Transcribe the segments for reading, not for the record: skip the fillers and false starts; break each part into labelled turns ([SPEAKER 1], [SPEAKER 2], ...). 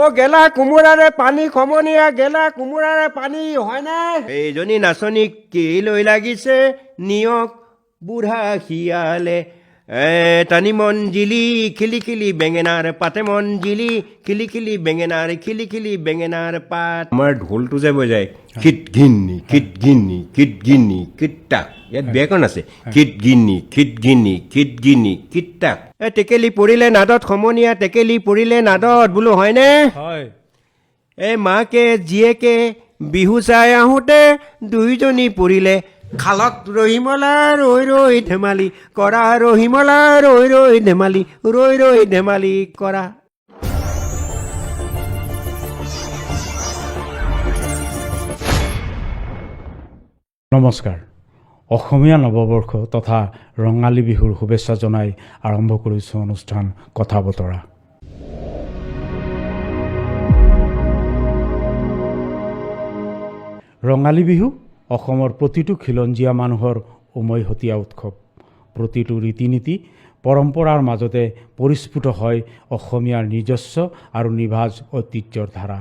[SPEAKER 1] ও গেলা কোমোৰাৰে পানী খমনীয়া গেলা কোমোৰাৰে পানী হয়নে এইজনী নাচনীক কি লৈ লাগিছে নিয়ক বুঢ়া শিয়ালে টানি মন জিলি খিলি খিলি বেঙেনাৰ পাতে মন জিলি খিলি খিলি বেঙেনাৰ পাত আমাৰ ঢোলটো যে বজায় কিট গিন্নি কিট্টাক ইয়াত ব্যাকৰণ আছে কিট গিন্নি কিট্টাক টেকেলি পৰিলে নাদত সমনীয়া টেকেলি পৰিলে নাদত বোলো হয়নে
[SPEAKER 2] হয়
[SPEAKER 1] মাকে জীয়েকে বিহু চাই আহোঁতে দুইজনী পৰিলে খালত ৰহিমলা ৰৈ ধেমালি কৰা ৰহিমলা ৰৈ ধেমালি কৰা
[SPEAKER 2] নমস্কাৰ অসমীয়া নৱবৰ্ষ তথা ৰঙালী বিহুৰ শুভেচ্ছা জনাই আৰম্ভ কৰিছোঁ অনুষ্ঠান কথা বতৰা ৰঙালী বিহু অসমৰ প্ৰতিটো খিলঞ্জীয়া মানুহৰ উমৈহতীয়া উৎসৱ প্ৰতিটো ৰীতি নীতি পৰম্পৰাৰ মাজতে পৰিস্ফুট হয় অসমীয়াৰ নিজস্ব আৰু নিভাঁজ ঐতিহ্যৰ ধাৰা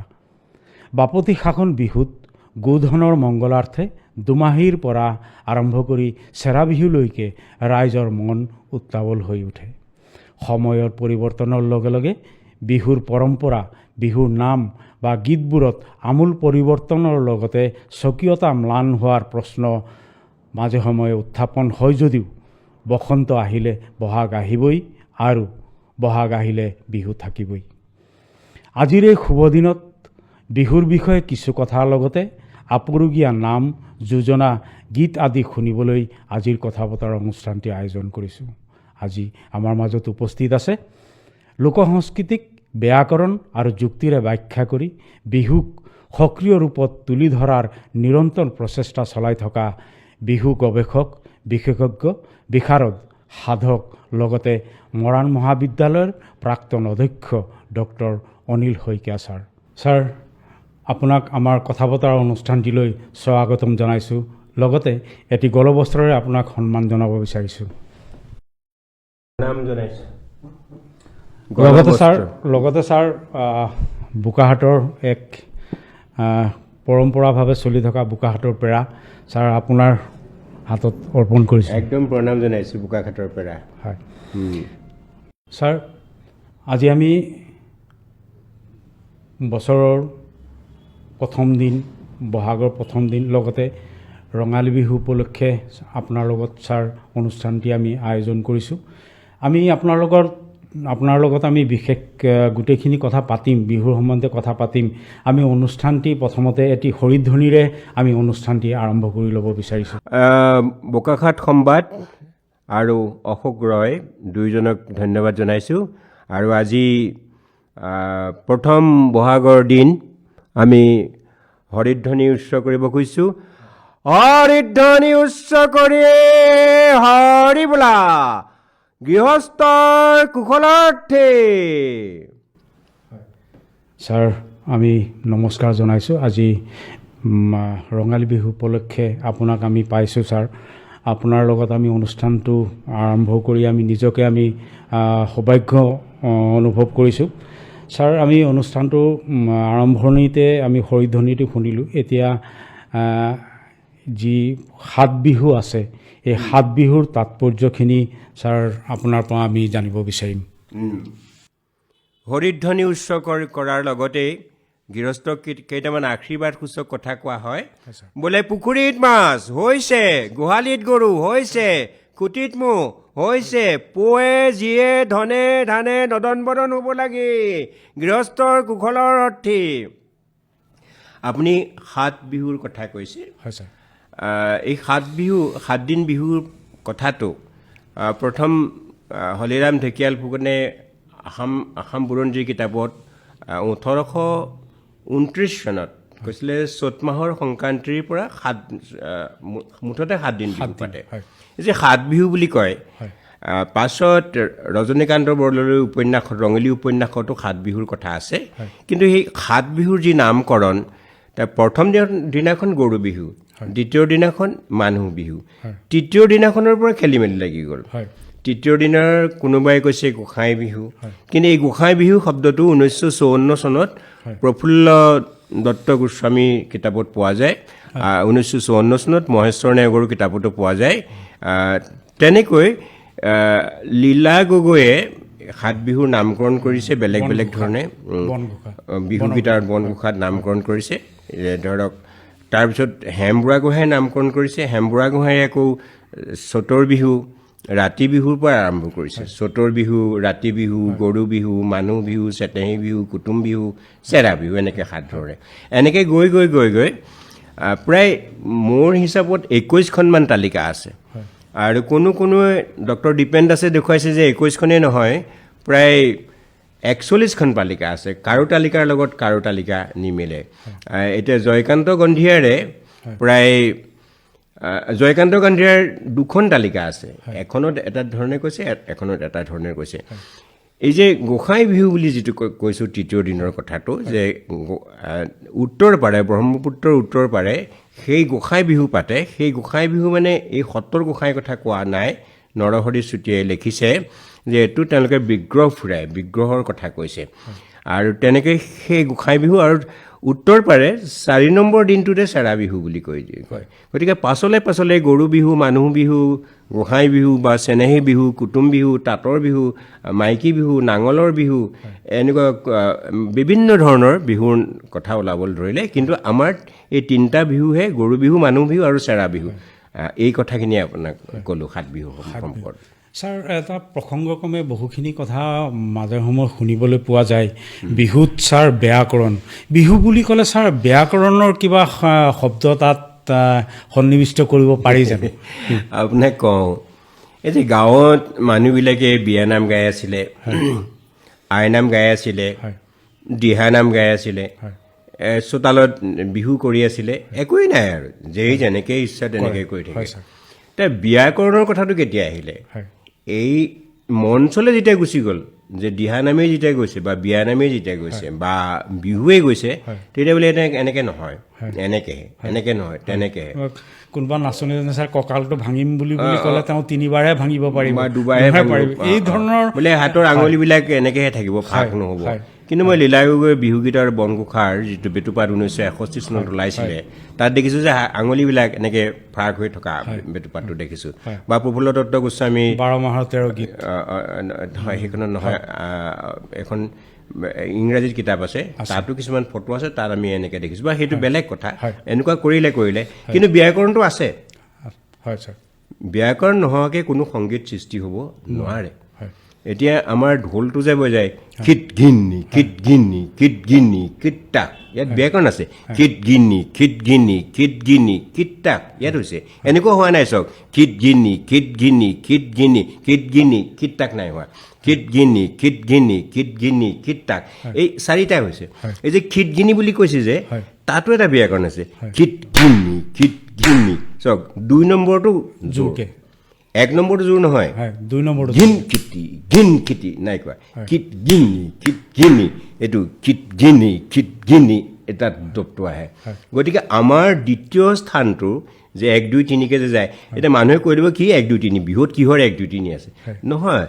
[SPEAKER 2] বাপতি সাহোন বিহুত গোধনৰ মংগলাৰ্থে দুমাহীৰ পৰা আৰম্ভ কৰি চেৰা বিহুলৈকে ৰাইজৰ মন উত্তাৱল হৈ উঠে সময়ৰ পৰিৱৰ্তনৰ লগে লগে বিহুৰ পৰম্পৰা বিহুৰ নাম বা গীতবোৰত আমূল পৰিৱৰ্তনৰ লগতে স্বকীয়তা ম্লান হোৱাৰ প্ৰশ্ন মাজে সময়ে উত্থাপন হয় যদিও বসন্ত আহিলে বহাগ আহিবই আৰু বহাগ আহিলে বিহু থাকিবই আজিৰ এই শুভ দিনত বিহুৰ বিষয়ে কিছু কথাৰ লগতে আপুৰুগীয়া নাম যোজনা গীত আদি শুনিবলৈ আজিৰ কথা বতৰা অনুষ্ঠানটি আয়োজন কৰিছোঁ আজি আমাৰ মাজত উপস্থিত আছে লোকসংস্কৃতিক ব্যাকৰণ আৰু যুক্তিৰে ব্যাখ্যা কৰি বিহুক সক্ৰিয় ৰূপত তুলি ধৰাৰ নিৰন্তৰ প্ৰচেষ্টা চলাই থকা বিহু গৱেষক বিশেষজ্ঞ বিশাৰদ সাধক লগতে মৰাণ মহাবিদ্যালয়ৰ প্ৰাক্তন অধ্যক্ষ ডক্টৰ অনিল শইকীয়া ছাৰ আপোনাক আমাৰ কথা বতৰা অনুষ্ঠানটিলৈ স্বাগতম জনাইছোঁ লগতে এটি গলবস্ত্ৰৰে আপোনাক সন্মান জনাব বিচাৰিছোঁ
[SPEAKER 1] নাম জনাইছোঁ
[SPEAKER 2] লগতে ছাৰ বোকাহাটৰ এক পৰম্পৰাভাৱে চলি থকা বোকাহাটৰ পেৰা ছাৰ আপোনাৰ হাতত অৰ্পণ কৰিছোঁ
[SPEAKER 1] একদম প্ৰণাম জনাইছোঁ বোকাখাটৰ পেৰা
[SPEAKER 2] হয় ছাৰ আজি আমি বছৰৰ প্ৰথম দিন বহাগৰ প্ৰথম দিন লগতে ৰঙালী বিহু উপলক্ষে আপোনাৰ লগত ছাৰ অনুষ্ঠানটি আমি আয়োজন কৰিছোঁ আমি আপোনাৰ লগত আমি বিশেষ গোটেইখিনি কথা পাতিম বিহুৰ সম্বন্ধে কথা পাতিম আমি অনুষ্ঠানটি প্ৰথমতে এটি হৰিধ্বনিৰে আমি অনুষ্ঠানটি আৰম্ভ কৰি ল'ব বিচাৰিছোঁ
[SPEAKER 1] বোকাখাট সংবাদ আৰু অশোক ৰয় দুয়োজনক ধন্যবাদ জনাইছোঁ আৰু আজি প্ৰথম বহাগৰ দিন আমি হৰিধ্বনি উচ্চ কৰিব খুজিছোঁ হৰিধ্বনি উচ্চ কৰি হৰি বোলা গৃহস্থৰ কুশলাৰ্থে
[SPEAKER 2] ছাৰ আমি নমস্কাৰ জনাইছোঁ আজি ৰঙালী বিহু উপলক্ষে আপোনাক আমি পাইছোঁ ছাৰ আপোনাৰ লগত আমি অনুষ্ঠানটো আৰম্ভ কৰি আমি নিজকে আমি সৌভাগ্য অনুভৱ কৰিছোঁ ছাৰ আমি অনুষ্ঠানটো আৰম্ভণিতে আমি হৰিধ্বনিটো শুনিলোঁ এতিয়া যি সাত বিহু আছে এই সাত বিহুৰ তাৎপৰ্যখিনি ছাৰ আপোনাৰ পৰা আমি জানিব বিচাৰিম
[SPEAKER 1] হৰিধ্বনি উচ্চ কৰাৰ লগতে গৃহস্থক কেইটামান আশীৰ্বাদ সূচক কথা কোৱা হয় বোলে পুখুৰীত মাছ হৈছে গোহালিত গৰু হৈছে খুটিত ম'হ হৈছে পুৱে যিয়ে ধনে ধানে নদন বদন হ'ব লাগে গৃহস্থৰ কুশলৰ অৰ্থে আপুনি সাত বিহুৰ কথা কৈছে
[SPEAKER 2] হয় ছাৰ
[SPEAKER 1] এই সাতদিন বিহুৰ কথাটো প্ৰথম হলিৰাম ঢেকিয়াল ফুকনে আসাম বুৰঞ্জী কিতাপত 1829 চনত কৈছিলে চ'ত মাহৰ সংক্ৰান্তিৰ পৰা মুঠতে 7 দিন বিহু পাতে যে 7 বিহু বুলি কয় পাছত ৰজনীকান্ত বৰদলৈৰ উপন্যাসত ৰঙালী উপন্যাসতো 7 বিহুৰ কথা আছে কিন্তু সেই 7 বিহুৰ যি নামকৰণ তাৰ প্ৰথম দিনাখন গৰু বিহু দ্বিতীয় দিনাখন মানুহ বিহু তৃতীয় দিনাখনৰ পৰা খেলি মেলি লাগি গ'ল তৃতীয় দিনৰ কোনোবাই কৈছে গোঁসাই বিহু কিন্তু এই গোঁসাই বিহু শব্দটো 1954 চনত প্ৰফুল্ল দত্ত গোস্বামী কিতাপত পোৱা যায় 1954 চনত মহেশ্বৰ নেওগৰ কিতাপতো পোৱা যায় তেনেকৈ লীলা গগৈয়ে সাত বিহুৰ নামকৰণ কৰিছে বেলেগ বেলেগ ধৰণে বিহুগীতাৰ বনগোসাত নামকৰণ কৰিছে ধৰক তাৰপিছত হেমবুঢ়াগোহাঁই নামকৰণ কৰিছে হেমবুঢ়াগোহাঁই আকৌ চতৰ বিহু ৰাতি বিহুৰ পৰা আৰম্ভ কৰিছে চতৰ বিহু ৰাতি বিহু গৰু বিহু মানুহ বিহু চেতেহী বিহু কুটুম বিহু চেৰা বিহু এনেকৈ সাত ধৰণে এনেকৈ গৈ গৈ গৈ গৈ প্ৰায় মোৰ হিচাপত 21খনমান তালিকা আছে আৰু কোনোৱে ডক্টৰ দীপেন দাসে দেখুৱাইছে যে 21খনেই নহয় প্ৰায় 41খন তালিকা আছে কাৰো তালিকাৰ লগত কাৰো তালিকা নিমিলে এতিয়া জয়কান্ত গন্ধিয়াৰে প্ৰায় জয়কান্ত গন্ধিয়াৰ দুখন তালিকা আছে এখনত এটা ধৰণে কৈছে এখনত এটা ধৰণে কৈছে এই যে গোঁসাই বিহু বুলি যিটো কৈছোঁ তৃতীয় দিনৰ কথাটো যে উত্তৰ পাৰে ব্ৰহ্মপুত্ৰৰ উত্তৰ পাৰে সেই গোঁসাই বিহু পাতে সেই গোঁসাই বিহু মানে এই সত্ৰৰ গোঁসাইৰ কথা কোৱা নাই নৰহৰি চুতীয়াই লিখিছে যে এইটো তেওঁলোকে বিগ্ৰহ ফুৰাই বিগ্ৰহৰ কথা কৈছে আৰু তেনেকৈ সেই গোঁসাই বিহু আৰু উত্তৰ পাৰে 4 নম্বৰ দিনটোতে চেৰা বিহু বুলি কয় গতিকে পাছলে গৰু বিহু মানুহ বিহু গোঁসাই বিহু বা চেনেহী বিহু কুটুম বিহু তাঁতৰ বিহু মাইকী বিহু নাঙলৰ বিহু এনেকুৱা বিভিন্ন ধৰণৰ বিহুৰ কথা ওলাবলৈ ধৰিলে কিন্তু আমাৰ এই তিনিটা বিহুহে গৰু বিহু মানুহ বিহু আৰু চেৰা বিহু এই কথাখিনি আপোনাক ক'লোঁ সাত বিহু সম্পৰ্কত
[SPEAKER 2] ছাৰ এটা প্ৰসংগক্ৰমে বহুখিনি কথা মাজে সময়ে শুনিবলৈ পোৱা যায় বিহুত ছাৰ ব্যাকৰণ বিহু বুলি ক'লে ছাৰ ব্যাকৰণৰ কিবা শব্দ তাত সন্নিৱিষ্ট কৰিব পাৰি জানো
[SPEAKER 1] আপোনাক কওঁ এই যে গাঁৱত মানুহবিলাকে বিয়ানাম গাই আছিলে আইনাম গাই আছিলে দিহানাম গাই আছিলে চোতালত বিহু কৰি আছিলে একোৱেই নাই আৰু যেই যেনেকৈ ইচ্ছা তেনেকৈ কৰি থাকে এতিয়া ব্যাকৰণৰ কথাটো কেতিয়া আহিলে এই মঞ্চলৈ যেতিয়া গুচি গ'ল যে দিহানামেই যেতিয়া গৈছে বা বিয়ানামেই যেতিয়া গৈছে বা বিহুৱে গৈছে তেতিয়া বোলে এনেকৈ নহয় এনেকৈ নহয় তেনেকৈহে
[SPEAKER 2] কোনোবা নাচনীজনে ছাৰ কঁকালটো ভাঙিম বুলি ক'লে তেওঁ 3বাৰহে ভাঙিব পাৰিব
[SPEAKER 1] বা 2বাৰহে
[SPEAKER 2] পাৰিব এই ধৰণৰ
[SPEAKER 1] বোলে হাতৰ আঙুলিবিলাক এনেকৈহে থাকিব ফাক নহ'ব কিন্তু মই লীলা গগৈৰ বিহুগীতৰ বনঘোষাৰ যিটো বেটুপাত 1961 চনত ওলাইছিলে তাত দেখিছোঁ যে আঙুলিবিলাক এনেকৈ ফাক হৈ থকা বেটুপাতটো দেখিছোঁ বা প্ৰফুল্ল দত্ত গোস্বামী
[SPEAKER 2] 12 মাহৰ 13 গীত
[SPEAKER 1] হয় সেইখনত নহয় এখন ইংৰাজীত কিতাপ আছে তাতো কিছুমান ফটো আছে তাত আমি এনেকৈ দেখিছোঁ বা সেইটো বেলেগ কথা এনেকুৱা কৰিলে কিন্তু ব্যাকৰণটো আছে
[SPEAKER 2] হয় ছাৰ
[SPEAKER 1] ব্যাকৰণ নোহোৱাকৈ কোনো সংগীত সৃষ্টি হ'ব নোৱাৰে এতিয়া আমাৰ ঢোলটো যে বজায় কিট গিন্নি কিট গিন্নি কিট গিন্নি কিট্টাক ইয়াত ব্যাকৰণ আছে কিট গিন্নি কিট গিন্নি কিট গিন্নি কিট্টাক ইয়াত হৈছে এনেকুৱা হোৱা নাই চাওক কিট গিন্নি কিট গিন্নি কিট গিন্নি কিট গিন্নি কিট্টাক নাই হোৱা কিট গিন্নি কিট গিন্নি কিট গিন্নি কিট্টাক এই চাৰিটা হৈছে এই যে কিট গিনি বুলি কৈছে যে তাতো এটা ব্যাকৰণ আছে কিট গিন্নি চাওক 2 নম্বৰটো জোৰকৈ 1 নম্বৰটো জোৰ নহয়
[SPEAKER 2] 2 নম্বৰটো
[SPEAKER 1] ঘিন কিটি নাই কোৱা কিট গিনি এইটো কিট গিনি এটা দপটো আহে গতিকে আমাৰ দ্বিতীয় স্থানটো যে 1 2 3কে যে যায় এতিয়া মানুহে কৈ দিব কি 1 2 3 বিহুত কিহৰ 1 2 3 আছে নহয়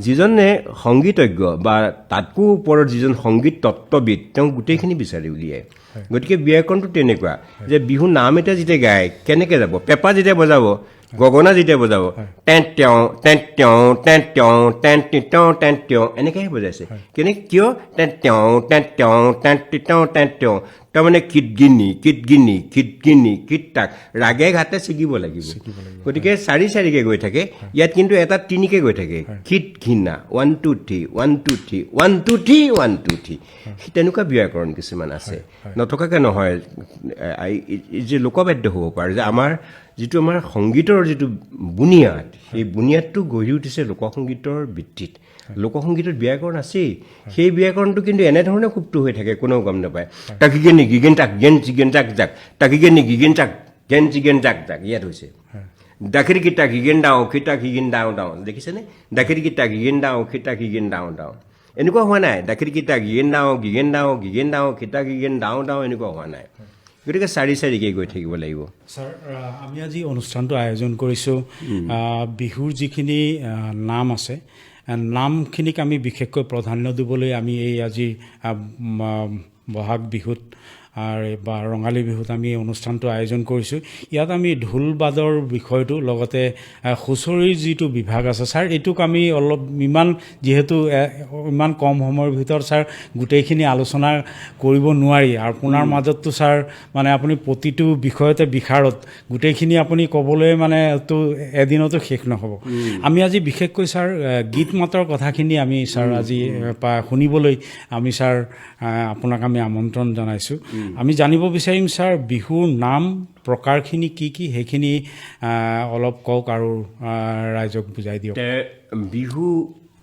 [SPEAKER 1] যিজনে সংগীতজ্ঞ বা তাতকৈ ওপৰত যিজন সংগীত তত্ত্ববিদ তেওঁ গোটেইখিনি বিচাৰি উলিয়ায় গতিকে ব্যাকৰণটো তেনেকুৱা যে বিহু নাম এটা যেতিয়া গায় কেনেকৈ যাব পেঁপা যেতিয়া বজাব গগনা যেতিয়া বজাব টেন তেওঁ এনেকৈহে বজাইছে কিয় তেওঁ তাৰমানে কিট গিনি কিট্টাক ৰাগে ঘাটে ছিগিব লাগিব গতিকে 4 গৈ থাকে ইয়াত কিন্তু এটা 3কে গৈ থাকে কিট ঘিনা 1 2 3 1 2 3 1 2 3 1 2 3 তেনেকুৱা ব্যাকৰণ কিছুমান আছে নথকাকৈ নহয় যে লোকবাদ্য হ'ব পাৰে যে আমাৰ যিটো আমাৰ সংগীতৰ যিটো বুনিয়াদ সেই বুনিয়াদটো গঢ়ি উঠিছে লোকসংগীতৰ ভিত্তিত লোকসংগীতত ব্যাকৰণ আছেই সেই ব্যাকৰণটো কিন্তু এনেধৰণে সুপ্ত হৈ থাকে কোনেও গম নাপায় তাকিগেন গিগেন তাক গেন চিগেন তাক জাক তাকিগেন গিগেন তাক গেন চিগেন তাক জাক ইয়াত হৈছে ডাকিৰি কিটা গিগেন ডাও খিটা গিগেন ডাও দেখিছেনে ডাকিৰি কিটা গিগেন ডাও খিটা গিগেন ডাও এনেকুৱা হোৱা নাই ডাকিৰি কিটা গিগেন ডাও খিটা গিগেন ডাও এনেকুৱা হোৱা নাই গতিকে চাৰি চাৰিকৈ গৈ থাকিব লাগিব।
[SPEAKER 2] ছাৰ আমি আজি অনুষ্ঠানটো আয়োজন কৰিছোঁ বিহুৰ যিখিনি নাম আছে নামখিনিক আমি বিশেষকৈ প্ৰাধান্য দিবলৈ আমি এই আজি বহাগ বিহুত বা ৰঙালী বিহুত আমি অনুষ্ঠানটো আয়োজন কৰিছোঁ। ইয়াত আমি ঢোল বাদৰ বিষয়টো লগতে হুঁচৰিৰ যিটো বিভাগ আছে ছাৰ এইটোক আমি অলপ যিহেতু ইমান কম সময়ৰ ভিতৰত ছাৰ গোটেইখিনি আলোচনা কৰিব নোৱাৰি আৰু আপোনাৰ মাজততো ছাৰ মানে আপুনি প্ৰতিটো বিষয়তে বিশাৰদ গোটেইখিনি আপুনি ক'বলৈ মানে তো এদিনতো শেষ নহ'ব। আমি আজি বিশেষকৈ ছাৰ গীত মাতৰ কথাখিনি আমি ছাৰ আজি শুনিবলৈ আমি ছাৰ আপোনাক আমি আমন্ত্ৰণ জনাইছোঁ। আমি জানিব বিচাৰিম ছাৰ বিহুৰ নাম প্ৰকাৰখিনি কি কি সেইখিনি অলপ কওক আৰু ৰাইজক বুজাই দিয়ক।
[SPEAKER 1] বিহু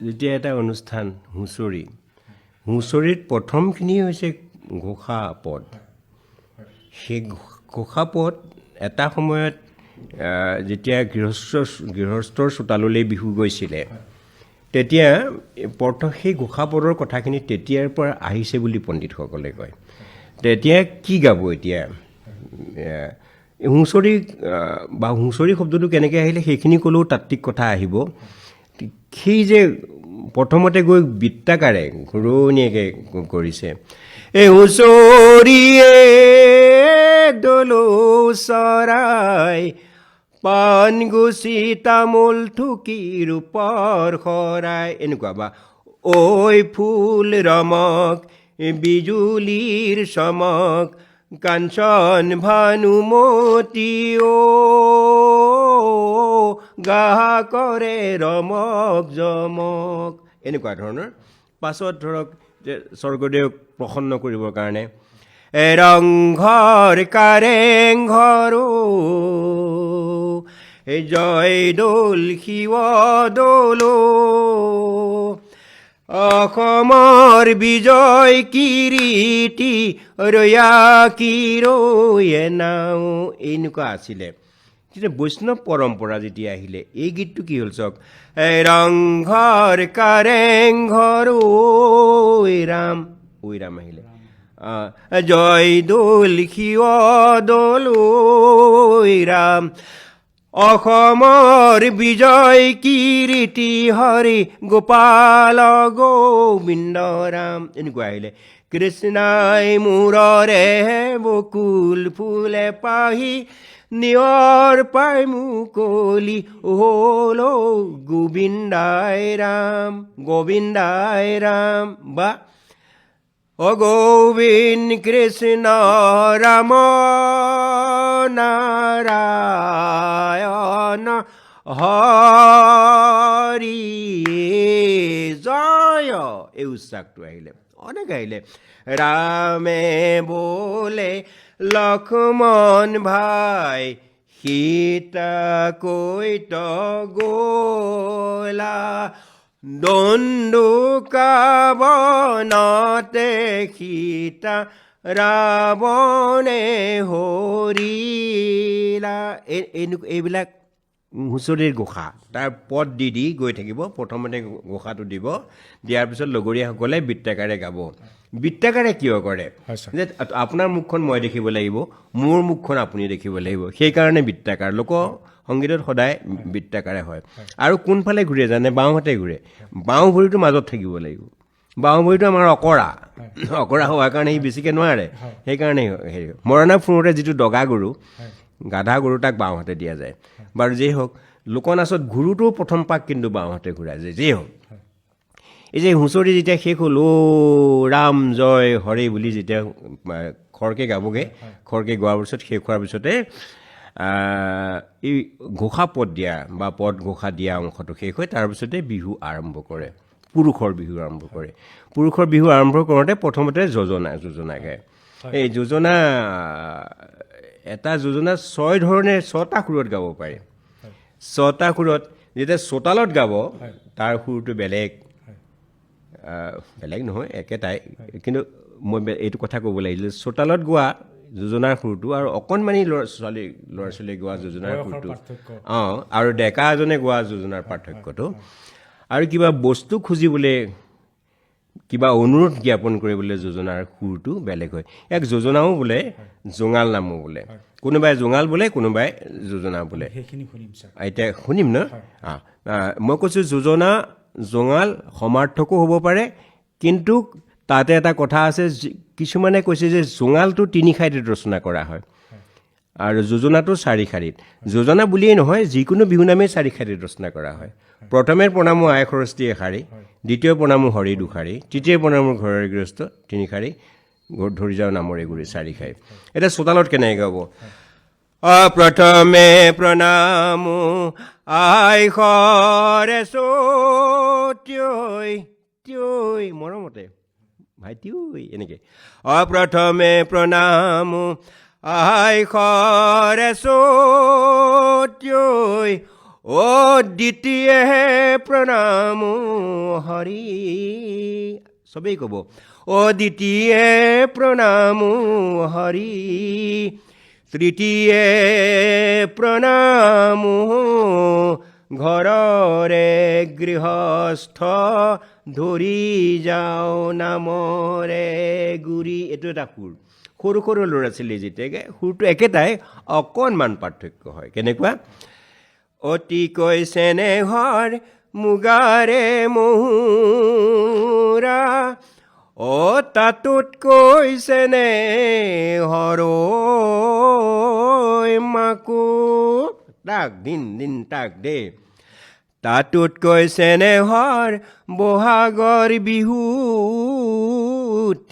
[SPEAKER 1] যেতিয়া এটা অনুষ্ঠান হুঁচৰিত প্ৰথমখিনি হৈছে ঘোষা পদ। সেই ঘোষা পদ এটা সময়ত যেতিয়া গৃহস্থৰ চোতাললৈ বিহু গৈছিলে তেতিয়া সেই ঘোষা পদৰ কথাখিনি তেতিয়াৰ পৰা আহিছে বুলি পণ্ডিতসকলে কয়। তেতিয়া কি গাব এতিয়া হুঁচৰি বা হুঁচৰি শব্দটো কেনেকৈ আহিলে সেইখিনি ক'লেও তাত্ত্বিক কথা আহিব। সেই যে প্ৰথমতে গৈ বৃত্তাকাৰে ঘূৰণীয়াকৈ কৰিছে এই হুঁচৰিয়ে দলো চৰাই পাণ গুচি তামোল থুকি ৰূপৰ শৰাই এনেকুৱা বা ঐ ফুল ৰমক বিজুলীৰ চমক কাঞ্চন ভানুমতী গা কৰে ৰমক জমক এনেকুৱা ধৰণৰ। পাছত ধৰক যে স্বৰ্গদেউক প্ৰসন্ন কৰিবৰ কাৰণে ৰংঘৰ কাৰেংঘৰো জয়দৌল শিৱদৌলো অসমৰ বিজয় কিৰীতি ৰয়া কি ৰয়ে নাও এনেকুৱা আছিলে। যেতিয়া বৈষ্ণৱ পৰম্পৰা যেতিয়া আহিলে এই গীতটো কি হ'ল চাওক ৰংঘৰ কাৰেংঘৰ ঐ ৰাম আহিলে জয়দৌল শিৱদৌল ঐ ৰাম অসমৰ বিজয় কীৰ্তি হৰি গোপাল গোবিন্দ ৰাম এনেকুৱা আহিলে। কৃষ্ণাই মূৰৰে বকুল ফুলে পাহি নিয়ৰ পাই মুকলি হ'ল গোবিন্দাই ৰাম বা গোবিন্দ কৃষ্ণ ৰাম নাৰায়ণ হৰি জয় এই উচ্চাকটো আহিলে। অনেক আহিলে ৰামে বোলে লক্ষ্মণ ভাই সীতা কৈত গলা দণ্ডুকা বনতে সীতা ৰাৱণে হৰিলা এইবিলাক হুঁচৰিৰ ঘোষা। তাৰ পদ দি গৈ থাকিব। প্ৰথমতে ঘোষাটো দিয়াৰ পিছত লগৰীয়াসকলে বৃত্তাকাৰে গাব। বৃত্তাকাৰে কিয় কৰে যে আপোনাৰ মুখখন মই দেখিব লাগিব, মোৰ মুখখন আপুনি দেখিব লাগিব, সেইকাৰণে বৃত্তাকাৰ। লোক সংগীতত সদায় বৃত্তাকাৰে হয়। আৰু কোনফালে ঘূৰে জানে? বাওঁহাতে ঘূৰে। বাওঁ ভৰিটো মাজত থাকিব লাগিব। বাওঁ ভৰিটো আমাৰ অকৰা হোৱাৰ কাৰণে সি বেছিকৈ নোৱাৰে, সেইকাৰণে হেৰি মৰণা ফুৰোঁতে যিটো দগা গৰু গাধা গৰু তাক বাওঁহাতে দিয়া যায়। বাৰু যেই হওক লোকনাচত গুৰুটোও প্ৰথম পাক কিন্তু বাওঁহাতে ঘূৰাই যায়। যেই হওক এই যে হুঁচৰি যেতিয়া শেষ হ'ল ৰাম জয় হৰি বুলি যেতিয়া খৰকৈ গাবগৈ, খৰকৈ গোৱাৰ পিছত শেষ হোৱাৰ পিছতে এই ঘোষা পদ দিয়া বা পদ ঘোষা দিয়া অংশটো শেষ হয়। তাৰপিছতে বিহু আৰম্ভ কৰে, পুৰুষৰ বিহু আৰম্ভ কৰে। পুৰুষৰ বিহু আৰম্ভ কৰোঁতে প্ৰথমতে যোজনা গায়। এই যোজনা এটা যোজনা 6 ধৰণে 6টা সুৰত গাব পাৰে। 6টা সুৰত যেতিয়া চোতালত গাব তাৰ সুৰটো বেলেগ নহয়, একেটাই, কিন্তু মই এইটো কথা ক'ব লাগিছিল চোতালত গোৱা যোজনাৰ সুৰটো আৰু অকণমানি ল'ৰা ছোৱালীয়ে গোৱা যোজনাৰ সুৰটো আৰু ডেকা এজনে গোৱা যোজনাৰ পাৰ্থক্যটো। আৰু কিবা বস্তু খুজিবলৈ কিবা অনুৰোধ জ্ঞাপন কৰিবলৈ যোজনাৰ সুৰটো বেলেগ হয় এক যোজনাও বোলে জোঙাল নামো বোলে কোনোবাই জোঙাল বোলে কোনোবাই যোজনা বোলে
[SPEAKER 2] সেইখিনি শুনিম ছাৰ
[SPEAKER 1] এতিয়া শুনিম ন মই কৈছোঁ যোজনা জোঙাল সমাৰ্থকো হ'ব পাৰে কিন্তু তাতে এটা কথা আছে কিছুমানে কৈছে যে জোঙালটো 3 শাৰীত ৰচনা কৰা হয় আৰু যোজনাটো 4 শাৰীত যোজনা বুলিয়েই নহয় যিকোনো বিহুনামেই 4 শাৰীত ৰচনা কৰা হয় প্ৰথমে প্ৰণামো আই খৰস্তি এশাৰী দ্বিতীয় প্ৰণামো হৰি দুশাৰী তৃতীয় প্ৰণামো ঘৰৰ গৃহস্থ 3 শাৰী ধৰি যাওঁ নামৰে গুৰি 4 শাৰী এতিয়া চোতালত কেনেকৈ গাব প্ৰথমে প্ৰণামো আই খৰস্তি মৰমতে ভাইটি ঐ এনেকৈ প্ৰথমে প্ৰণামো আই খৰস্তি দ্বিতীয় প্ৰণামো হৰি চবেই ক'ব দ্বিতীয় প্ৰণামো হৰি তৃতীয় প্ৰণামো ঘৰৰে গৃহস্থ ধৰি যাওঁ নামৰে গুৰি এইটো এটা সুৰ সৰু সৰু ল'ৰা ছোৱালী যেতিয়াকৈ সুৰটো একেটাই অকণমান পাৰ্থক্য হয় কেনেকুৱা অতিকৈ চেনেহৰ মুগাৰে মহুৰা তাতোতকৈ চেনেহৰ মাকো তাক দিন তাক দে তাতোতকৈ চেনেহৰ বহাগৰ বিহুত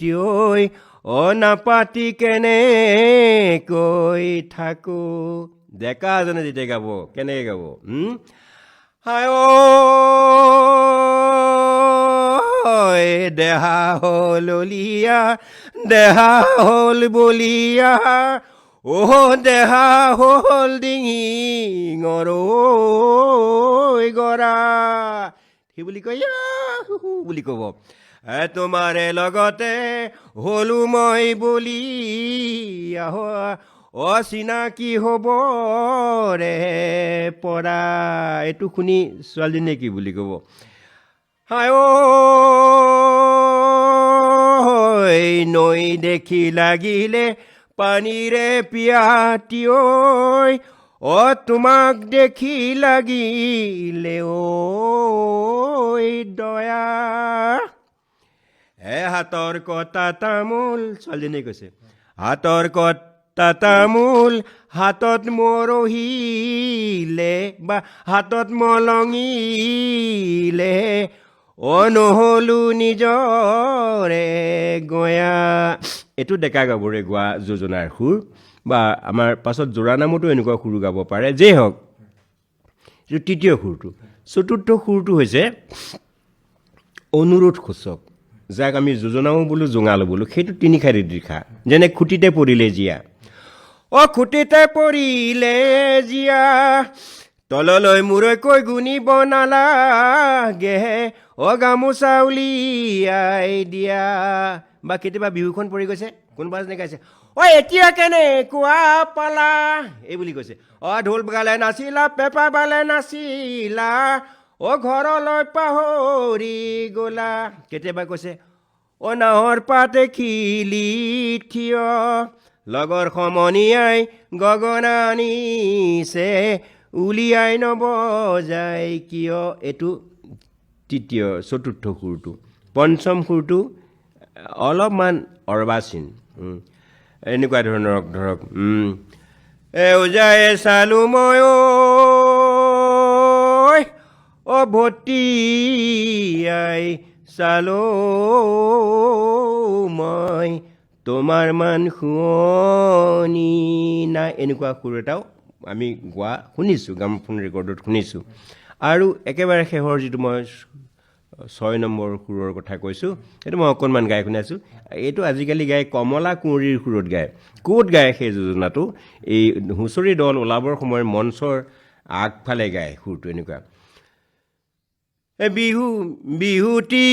[SPEAKER 1] নাপাতি কেনেকৈ থাকো ডেকাজনে যেতিয়া গাব কেনেকৈ গাব হায় দেহা হ'ল অলিয়া দেহা হ'ল বলিয়া দেহা হ'ল ডিঙি গৰা সেই বুলি কয় বুলি ক'ব তোমাৰে লগতে হলো মই বলি অচিনাকি হ'ব ৰে পৰা এইটো শুনি ছোৱালীজনীয়ে কি বুলি ক'ব হায় নৈ দেখি লাগিলে পানীৰে পিয়াতি তোমাক দেখি লাগিলে দয়া হাতৰ কটা তামোল ছোৱালীজনীয়ে কৈছে হাতৰ কটা তামোল হাতত মৰহিলে বা হাতত মলঙিলে নহলো নিজৰে গয়া এইটো ডেকা গাভৰুৱে গোৱা যোজনাৰ সুৰ বা আমাৰ পাছত জোৰা নামতো এনেকুৱা সুৰ গাব পাৰে যেই হওক এইটো তৃতীয় সুৰটো চতুৰ্থ সুৰটো হৈছে অনুৰোধ সূচক যাক আমি যোজনাও বোলো জোঙালো বোলো সেইটো 3 শাৰীত লিখা যেনে খুটিতে পৰিলে জীয়া খুটিতে পৰিলে জীয়া তললৈ মূৰৈকৈ গুণিব নালাগে গামোচা উলিয়াই দিয়া বা কেতিয়াবা বিহুখন পৰি গৈছে কোনোবা এজনে গাইছে এতিয়া কেনেকুৱা পালা এই বুলি কৈছে ঢোল গালে নাচিলা পেঁপা বালে নাচিলা ঘৰলৈ পাহৰি গ'লা কেতিয়াবা কৈছে নাহৰ পাতে খিলি থিয় লগৰ সমনীয়াই গগনা আনিছে উলিয়াই নবজাই কিয় এইটো চতুৰ্থ সুৰটো পঞ্চম সুৰটো অলপমান অৰ্বাচীন এনেকুৱা ধৰণৰ ধৰক ওজাই চালো মই ভটিয়াই চালো মই তোমাৰ মান শুৱনি নাই এনেকুৱা সুৰ এটাও আমি গোৱা শুনিছোঁ গ্ৰামোফোন ৰেকৰ্ডত শুনিছোঁ আৰু একেবাৰে শেষৰ যিটো মই 6 নম্বৰ সুৰৰ কথা কৈছোঁ সেইটো মই অকণমান গাই শুনাইছোঁ এইটো আজিকালি গায় কমলা কুঁৱৰীৰ সুৰত গায় ক'ত গায় সেই যোজনাটো এই হুঁচৰি দল ওলাবৰ সময়ত মঞ্চৰ আগফালে গায় সুৰটো এনেকুৱা বিহুতি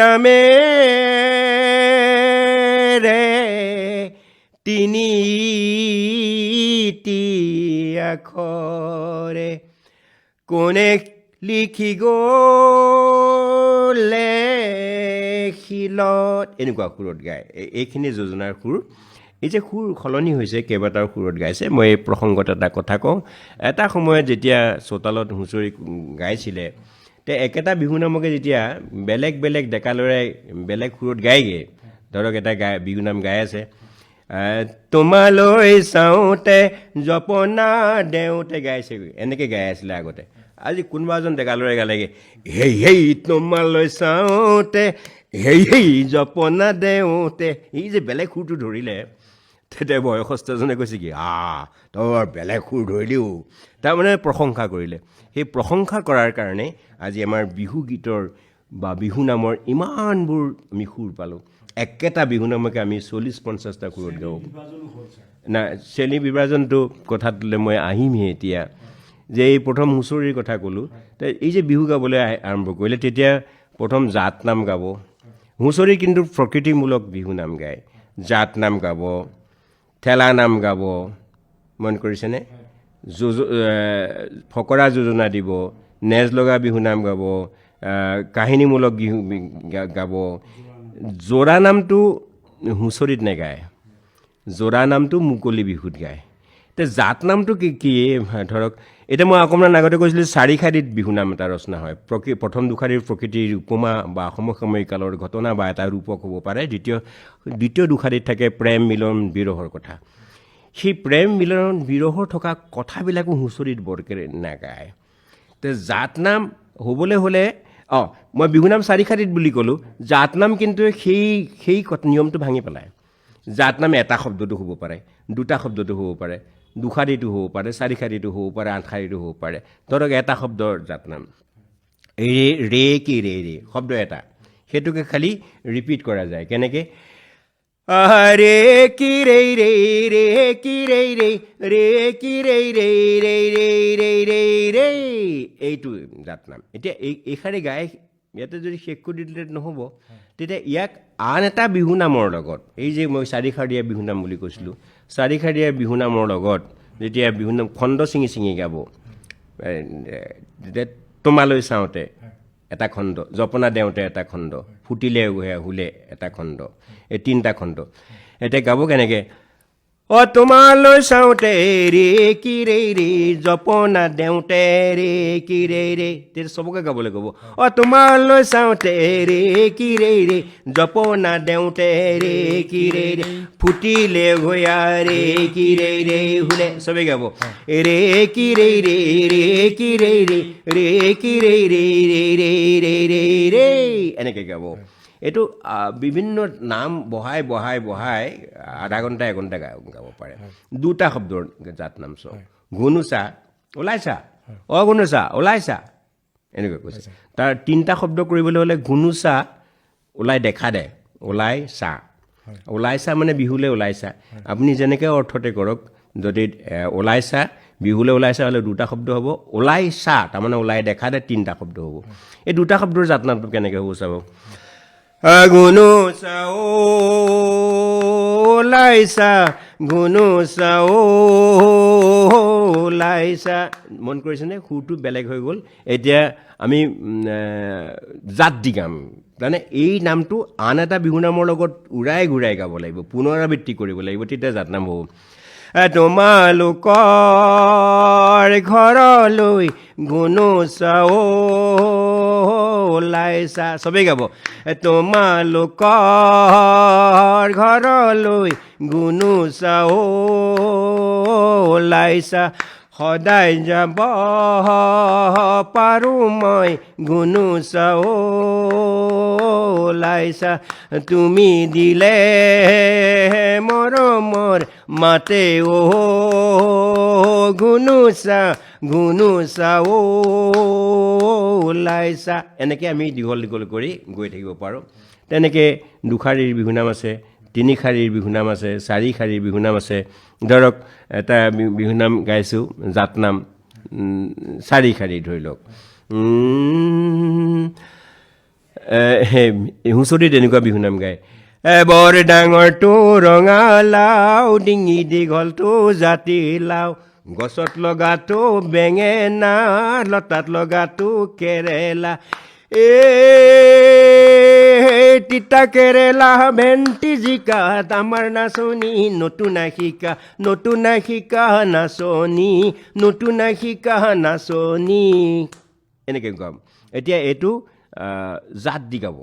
[SPEAKER 1] নামেৰে 3টি আখৰে কোনে লিখি গ'লে শিলত এনেকুৱা সুৰত গায় এইখিনি যোজনাৰ সুৰ এই যে সুৰ সলনি হৈছে কেইবাটাও সুৰত গাইছে মই এই প্ৰসংগত এটা কথা কওঁ এটা সময়ত যেতিয়া চোতালত হুঁচৰি গাইছিলে তে একেটা বিহু নামকে যেতিয়া বেলেগ বেলেগ ডেকা ল'ৰাই বেলেগ সুৰত গায়গে ধৰক এটা বিহু নাম গাই আছে তোমালৈ চাওঁতে জপনা দেওঁতে গাইছে এনেকৈ গাই আছিলে আগতে আজি কোনোবা এজন ডেকা ল'ৰাই গালেগে হেই হেই তোমালৈ চাওঁতে হেই হেই জপনা দেওঁতে এই যে বেলেগ সুৰটো ধৰিলে তেতিয়া বয়সস্থজনে কৈছে কি তই বেলেগ সুৰ ধৰিলিও তাৰমানে প্ৰশংসা কৰিলে সেই প্ৰশংসা কৰাৰ কাৰণে আজি আমাৰ বিহু গীতৰ বা বিহু নামৰ ইমানবোৰ আমি সুৰ পালোঁ একেটা বিহু নামকে আমি 40-50টা সুৰত গাওঁ না শ্ৰেণী বিভাজনটো কথাটোলৈ মই আহিমহে এতিয়া যে এই প্ৰথম হুঁচৰিৰ কথা ক'লোঁ এই যে বিহু গাবলৈ আৰম্ভ কৰিলে তেতিয়া প্ৰথম জাত নাম গাব হুঁচৰি কিন্তু প্ৰকৃতিমূলক বিহু নাম গায় জাত নাম গাব ঠেলা নাম গাব মন কৰিছেনে ফকৰা যোজনা দিব নেজ লগা বিহু নাম গাব কাহিনীমূলক বিহু গাব জোৰা নামটো হুঁচৰিত নেগায় জোৰা নামটো মুকলি বিহুত গায় এতিয়া জাত নামটো কি ধৰক এতিয়া মই অকণমান আগতে কৈছিলোঁ 4 শাৰীত বিহু নাম এটা ৰচনা হয় প্ৰথম দুশাৰীৰ প্ৰকৃতিৰ উপমা বা সমসাময়িক কালৰ ঘটনা বা এটা ৰূপক হ'ব পাৰে দ্বিতীয় দুশাৰীত থাকে প্ৰেম মিলন বিৰহৰ কথা সেই প্ৰেম মিলন বিৰহৰ থকা কথাবিলাকো হুঁচৰিত বৰকৈ নাগায় তে জাত নাম হ'বলৈ হ'লে মই বিহু নাম 4 শাৰীত বুলি ক'লোঁ জাত নাম কিন্তু সেই নিয়মটো ভাঙি পেলায় জাত নাম এটা শব্দটো হ'ব পাৰে দুটা শব্দটো হ'ব পাৰে দুশাৰীটো হ'ব পাৰে 4 শাৰীটো হ'ব পাৰে 8 শাৰীটো হ'ব পাৰে ধৰক এটা শব্দৰ জাত নাম ৰে কি ৰে শব্দ এটা সেইটোকে খালি ৰিপিট কৰা যায় কেনেকৈ ৰে কি ৰে ৰে ৰে কি ৰে ৰে ৰে কি ৰে ৰে ৰে ৰে ৰে ৰে ৰে এইটো জাত নাম এতিয়া এইষাৰে গাই ইয়াতে যদি শেষ কৰি দিলে নহ'ব তেতিয়া ইয়াক আন এটা বিহু নামৰ লগত এই যে মই 4 শাৰীয়া বিহু নাম বুলি কৈছিলোঁ 4 শাৰীয়া বিহু নামৰ লগত যেতিয়া বিহু নাম খণ্ড ছিঙি গাব তেতিয়া তোমালৈ চাওঁতে এটা খণ্ড জপনা দেওঁতে এটা খণ্ড ফুটিলে হুলে এটা খণ্ড এই 3টা খণ্ড এতিয়া গাব কেনেকৈ তোমালৈ চাওঁতে ৰে কি ৰে ৰে জপনা দেওঁতে ৰে কি ৰে ৰে তেতিয়া চবকে গাবলৈ ক'ব তোমালৈ চাওঁতে ৰে কি ৰে ৰে জপনা দেওঁতে ৰে কি ৰে ৰে ফুটিলে ভৈয়া ৰে কি ৰে ৰে হুলে চবেই গাব ৰে কি ৰে ৰে ৰে কি ৰে ৰে ৰে কি ৰে ৰে ৰে ৰে ৰে ৰে ৰে এনেকৈ গাব এইটো বিভিন্ন নাম বঢ়াই আধা ঘণ্টা 1 ঘণ্টা গাব পাৰে 2টা শব্দৰ জাত নাম চাওঁ ঘুনুচা ওলাইছা ঘুনুচা ওলাইছা এনেকৈ কৈছে তাৰ 3টা শব্দ কৰিবলৈ হ'লে ঘুনুচা ওলাই দেখা দে ওলাইছা মানে বিহুলৈ ওলাইছা আপুনি যেনেকৈ অৰ্থতে কৰক যদি ওলাইছা বিহুলৈ ওলাইছা হ'লে 2টা শব্দ হ'ব ওলাইছা তাৰমানে ওলাই দেখা দে 3টা শব্দ হ'ব এই 2টা শব্দৰ জাত নামটো কেনেকৈ হ'ব চাব ঘুনুচা ওলাইছা ঘুনুচা ওলাইছা মন কৰিছেনে সুৰটো বেলেগ হৈ গ'ল এতিয়া আমি জাত দি গাম মানে এই নামটো আন এটা বিহু নামৰ লগত উৰাই ঘূৰাই গাব লাগিব পুনৰাবৃত্তি কৰিব লাগিব তেতিয়া জাত নাম হ'ব তোমালোকৰ ঘৰলৈ ঘুনুচা ওলাইছা চবেই গাব তোমালোকৰ ঘৰলৈ ঘুনুচা ওলাইছা সদায় যাব পাৰোঁ মই ঘুনুচা ওলাইছা তুমি দিলে মৰমৰ মাতে ঘুনুচা ওলাইছা এনেকৈ আমি দীঘল কৰি গৈ থাকিব পাৰোঁ তেনেকৈ দুশাৰীৰ বিহুনাম আছে 3 শাৰীৰ বিহুনাম আছে 4 শাৰীৰ বিহুনাম আছে ধৰক এটা বিহুনাম গাইছোঁ জাত নাম 4 শাৰী ধৰি লওক হুঁচৰিত এনেকুৱা বিহুনাম গায় বৰ ডাঙৰটো ৰঙালাও ডিঙি দীঘলটো জাতিলাও গছত লগাটো বেঙেনা লতাত লগাটো কেৰেলা তিতা কেৰেলা ভেন্দি জিকা আমাৰ নাচনী নতুন শিকা নাচনী নতুন শিকা নাচনী এনেকৈ গাম এতিয়া এইটো জাত দি গাব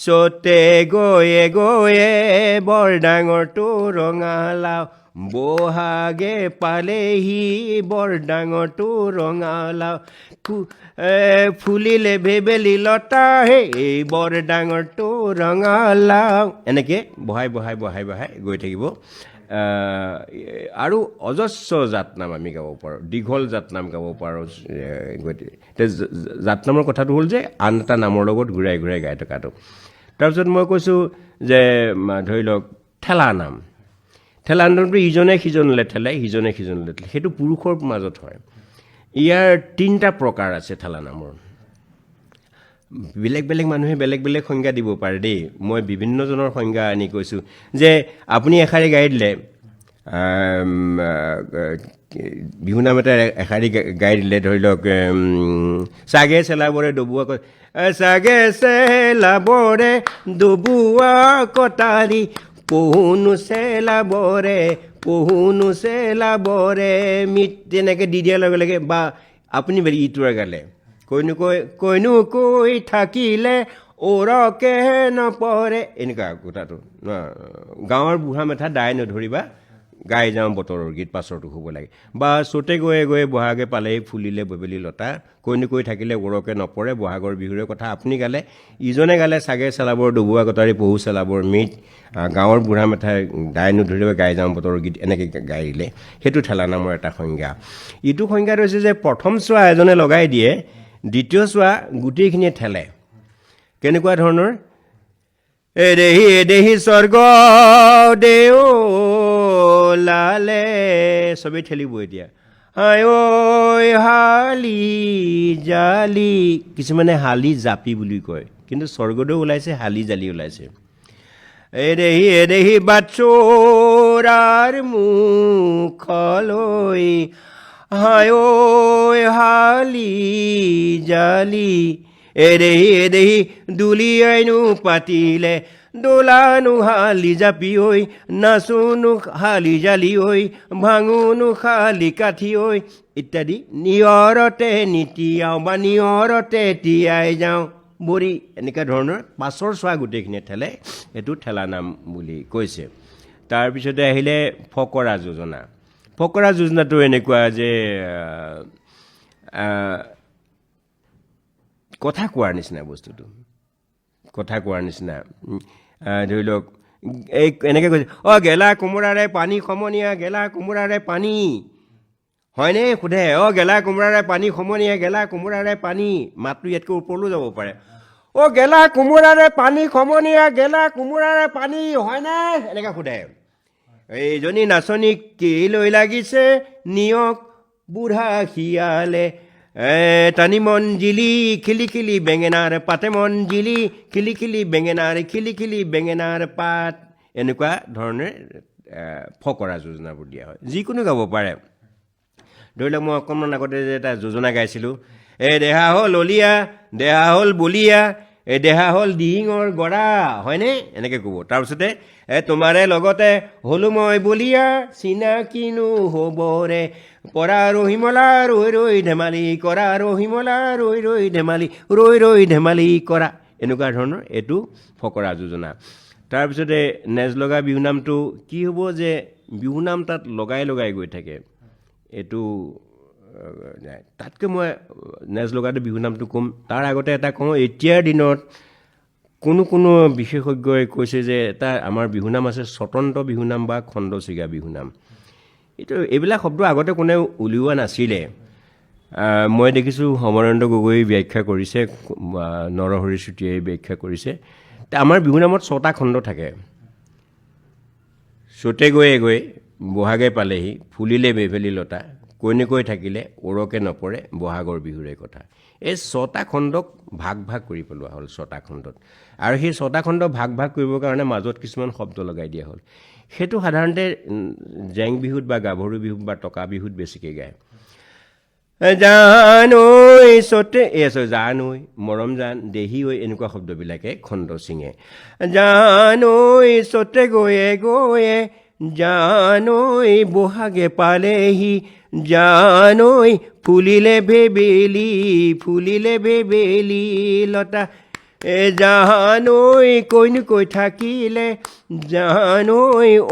[SPEAKER 1] চতে গৈয়ে গৈয়ে বৰ ডাঙৰটো ৰঙালাও বহাগে পালেহি বৰ ডাঙৰটো ৰঙালাও ফুলিলে ভেবেলি লতা এই বৰ ডাঙৰটো ৰঙালাও এনেকৈ বহাই গৈ থাকিব আৰু অজস্ৰ জাতনাম আমি গাব পাৰোঁ দীঘল জাতনাম গাব পাৰোঁ এতিয়া জাতনামৰ কথাটো হ'ল যে আন এটা নামৰ লগত ঘূৰাই ঘূৰাই গাই থকাটো তাৰপিছত মই কৈছোঁ যে ধৰি লওক ঠেলা নামটো ইজনে সিজনলৈ ঠেলে সিজনে সিজনলৈ ঠেলে সেইটো পুৰুষৰ মাজত হয় ইয়াৰ 3টা প্ৰকাৰ আছে ঠেলা নামৰ বেলেগ বেলেগ মানুহে বেলেগ বেলেগ সংজ্ঞা দিব পাৰে দেই মই বিভিন্নজনৰ সংজ্ঞা আনি কৈছোঁ যে আপুনি এষাৰি গাই দিলে বিহুনাম এটা এষাৰি গাই দিলে ধৰি লওক চাগে চেলাবৰে ডবোৱা চাগে চেলাবৰে ডবোৱা কটাৰী পহুনো চেলাবৰে মিট তেনেকৈ দি দিয়াৰ লগে লগে বা আপুনি ইটোৰ গালে কৈনো কৈ থাকিলে ওৰকে নপৰে এনেকুৱা কথাটো গাঁৱৰ বুঢ়া মেথা দাই নধৰিবা গাই যাওঁ বতৰৰ গীত পাছৰটো হ'ব লাগে বা চতে গৈয়ে গৈয়ে বহাগে পালেহি ফুলিলে বেবেলি লতা কৈনো কৈ থাকিলে ওৰকে নপৰে বহাগৰ বিহুৰে কথা আপুনি গালে ইজনে গালে চাগে চেলাবৰ ডবোৱা কটাৰী পহু চেলাবৰ মিট গাঁৱৰ বুঢ়া মেথাই দাই নধৰিবা গাই যাওঁ বতৰৰ গীত এনেকৈ গাই দিলে সেইটো ঠেলা নামৰ এটা সংজ্ঞা ইটো সংজ্ঞাটো হৈছে যে প্ৰথম চোৱা এজনে লগাই দিয়ে দ্বিতীয় চোৱা গোটেইখিনিয়ে ঠেলে কেনেকুৱা ধৰণৰ এদেহি স্বৰ্গ দেওলালে চবেই ঠেলিব এতিয়া আই ঐ হালি জালি কিছুমানে হালি জাপি বুলি কয় কিন্তু স্বৰ্গদেউ ওলাইছে হালি জালি ওলাইছে এদেহি বাটচৌৰাৰ মুখলৈ হাই ঐ হালি জালি এদেহি দুলিয়াইনো পাতিলে দোলানো হালি জাপি ঐ নাচোনো হালি জালি ঐ ভাঙোনো হালি কাঠি ঐ ইত্যাদি নিয়ৰতে নিতিয়াওঁ বা নিয়ৰতে তিয়াই যাওঁ বৰি এনেকুৱা ধৰণৰ পাছৰ চোৱা গোটেইখিনিয়ে ঠেলে এইটো ঠেলা নাম বুলি কৈছে তাৰপিছতে আহিলে ফকৰা যোজনাটো এনেকুৱা যে কথা কোৱাৰ নিচিনা বস্তুটো ধৰি লওক এই এনেকৈ কৈছে গেলা কোমোৰাৰে পানী সমনীয়া গেলা কোমোৰাৰে পানী হয়নে সোধে গেলা কোমোৰাৰে পানী সমনীয়া গেলা কোমোৰাৰে পানী মাতটো ইয়াতকৈ ওপৰলৈও যাব পাৰে গেলা কোমোৰাৰে পানী সমনীয়া গেলা কোমোৰাৰে পানী হয়নে এনেকৈ সোধে এইজনী নাচনীক কি লৈ লাগিছে নিয়ক বুঢ়া শিয়ালে টানি মন জিলি খিলি খিলি বেঙেনাৰ পাতে মন জিলি খিলি খিলি বেঙেনাৰ পাত এনেকুৱা ধৰণে ফকৰা যোজনাবোৰ দিয়া হয় যিকোনো গাব পাৰে ধৰি লওক মই অকণমান আগতে যে এটা যোজনা গাইছিলোঁ দেহা হ'ল অলিয়া দেহা হ'ল বলিয়া দেহা হ'ল দিহিঙৰ গৰা হয়নে এনেকৈ ক'ব তাৰপিছতে তোমাৰে লগতে হ'লো মই বলিয়া চিনাকিনো হ'বৰে পৰা ৰহিমলা ৰৈ ৰৈ ধেমালি কৰা ৰহিমলা ৰৈ ৰৈ ধেমালি কৰা এনেকুৱা ধৰণৰ এইটো ফকৰা যোজনা তাৰপিছতে নেজ লগা বিহুনামটো কি হ'ব যে বিহুনাম তাত লগাই গৈ থাকে এইটো তাতকৈ মই নেজ লগাটো বিহুনামটো ক'ম তাৰ আগতে এটা কওঁ এতিয়াৰ দিনত কোনো বিশেষজ্ঞই কৈছে যে এটা আমাৰ বিহুনাম আছে স্বতন্ত্ৰ বিহুনাম বা খণ্ডচিগা বিহুনাম এইবিলাক শব্দ আগতে কোনেও উলিওৱা নাছিলে মই দেখিছোঁ সমৰেন্দ্ৰ গগৈ ব্যাখ্যা কৰিছে নৰহৰি চুতীয়াই ব্যাখ্যা কৰিছে আমাৰ বিহুনামত 6টা খণ্ড থাকে চতে গৈয়ে গৈ বহাগে পালেহি ফুলিলে বেভেলি লতা কৈনে কৈ থাকিলে ওৰকে নপৰে বহাগৰ বিহুৰে কথা এই 6টা খণ্ডক ভাগ কৰি পেলোৱা হ'ল 6টা খণ্ডত আৰু সেই 6টা খণ্ড ভাগ কৰিবৰ কাৰণে মাজত কিছুমান শব্দ লগাই দিয়া হ'ল সেইটো সাধাৰণতে জেং বিহুত বা গাভৰু বিহুত বা টকা বিহুত বেছিকৈ গায় জান ঐ চতে জান ঐ মৰম জান দেহি ঐ এনেকুৱা শব্দবিলাকে খণ্ড ছিঙে জান ঐ চতে গৈয়ে গৈয়ে জান ঐ বহাগে পালেহি জান ঐ ফুলিলে ভেবেলি লতা জান ঐ কৈনো কৈ থাকিলে জান ঐ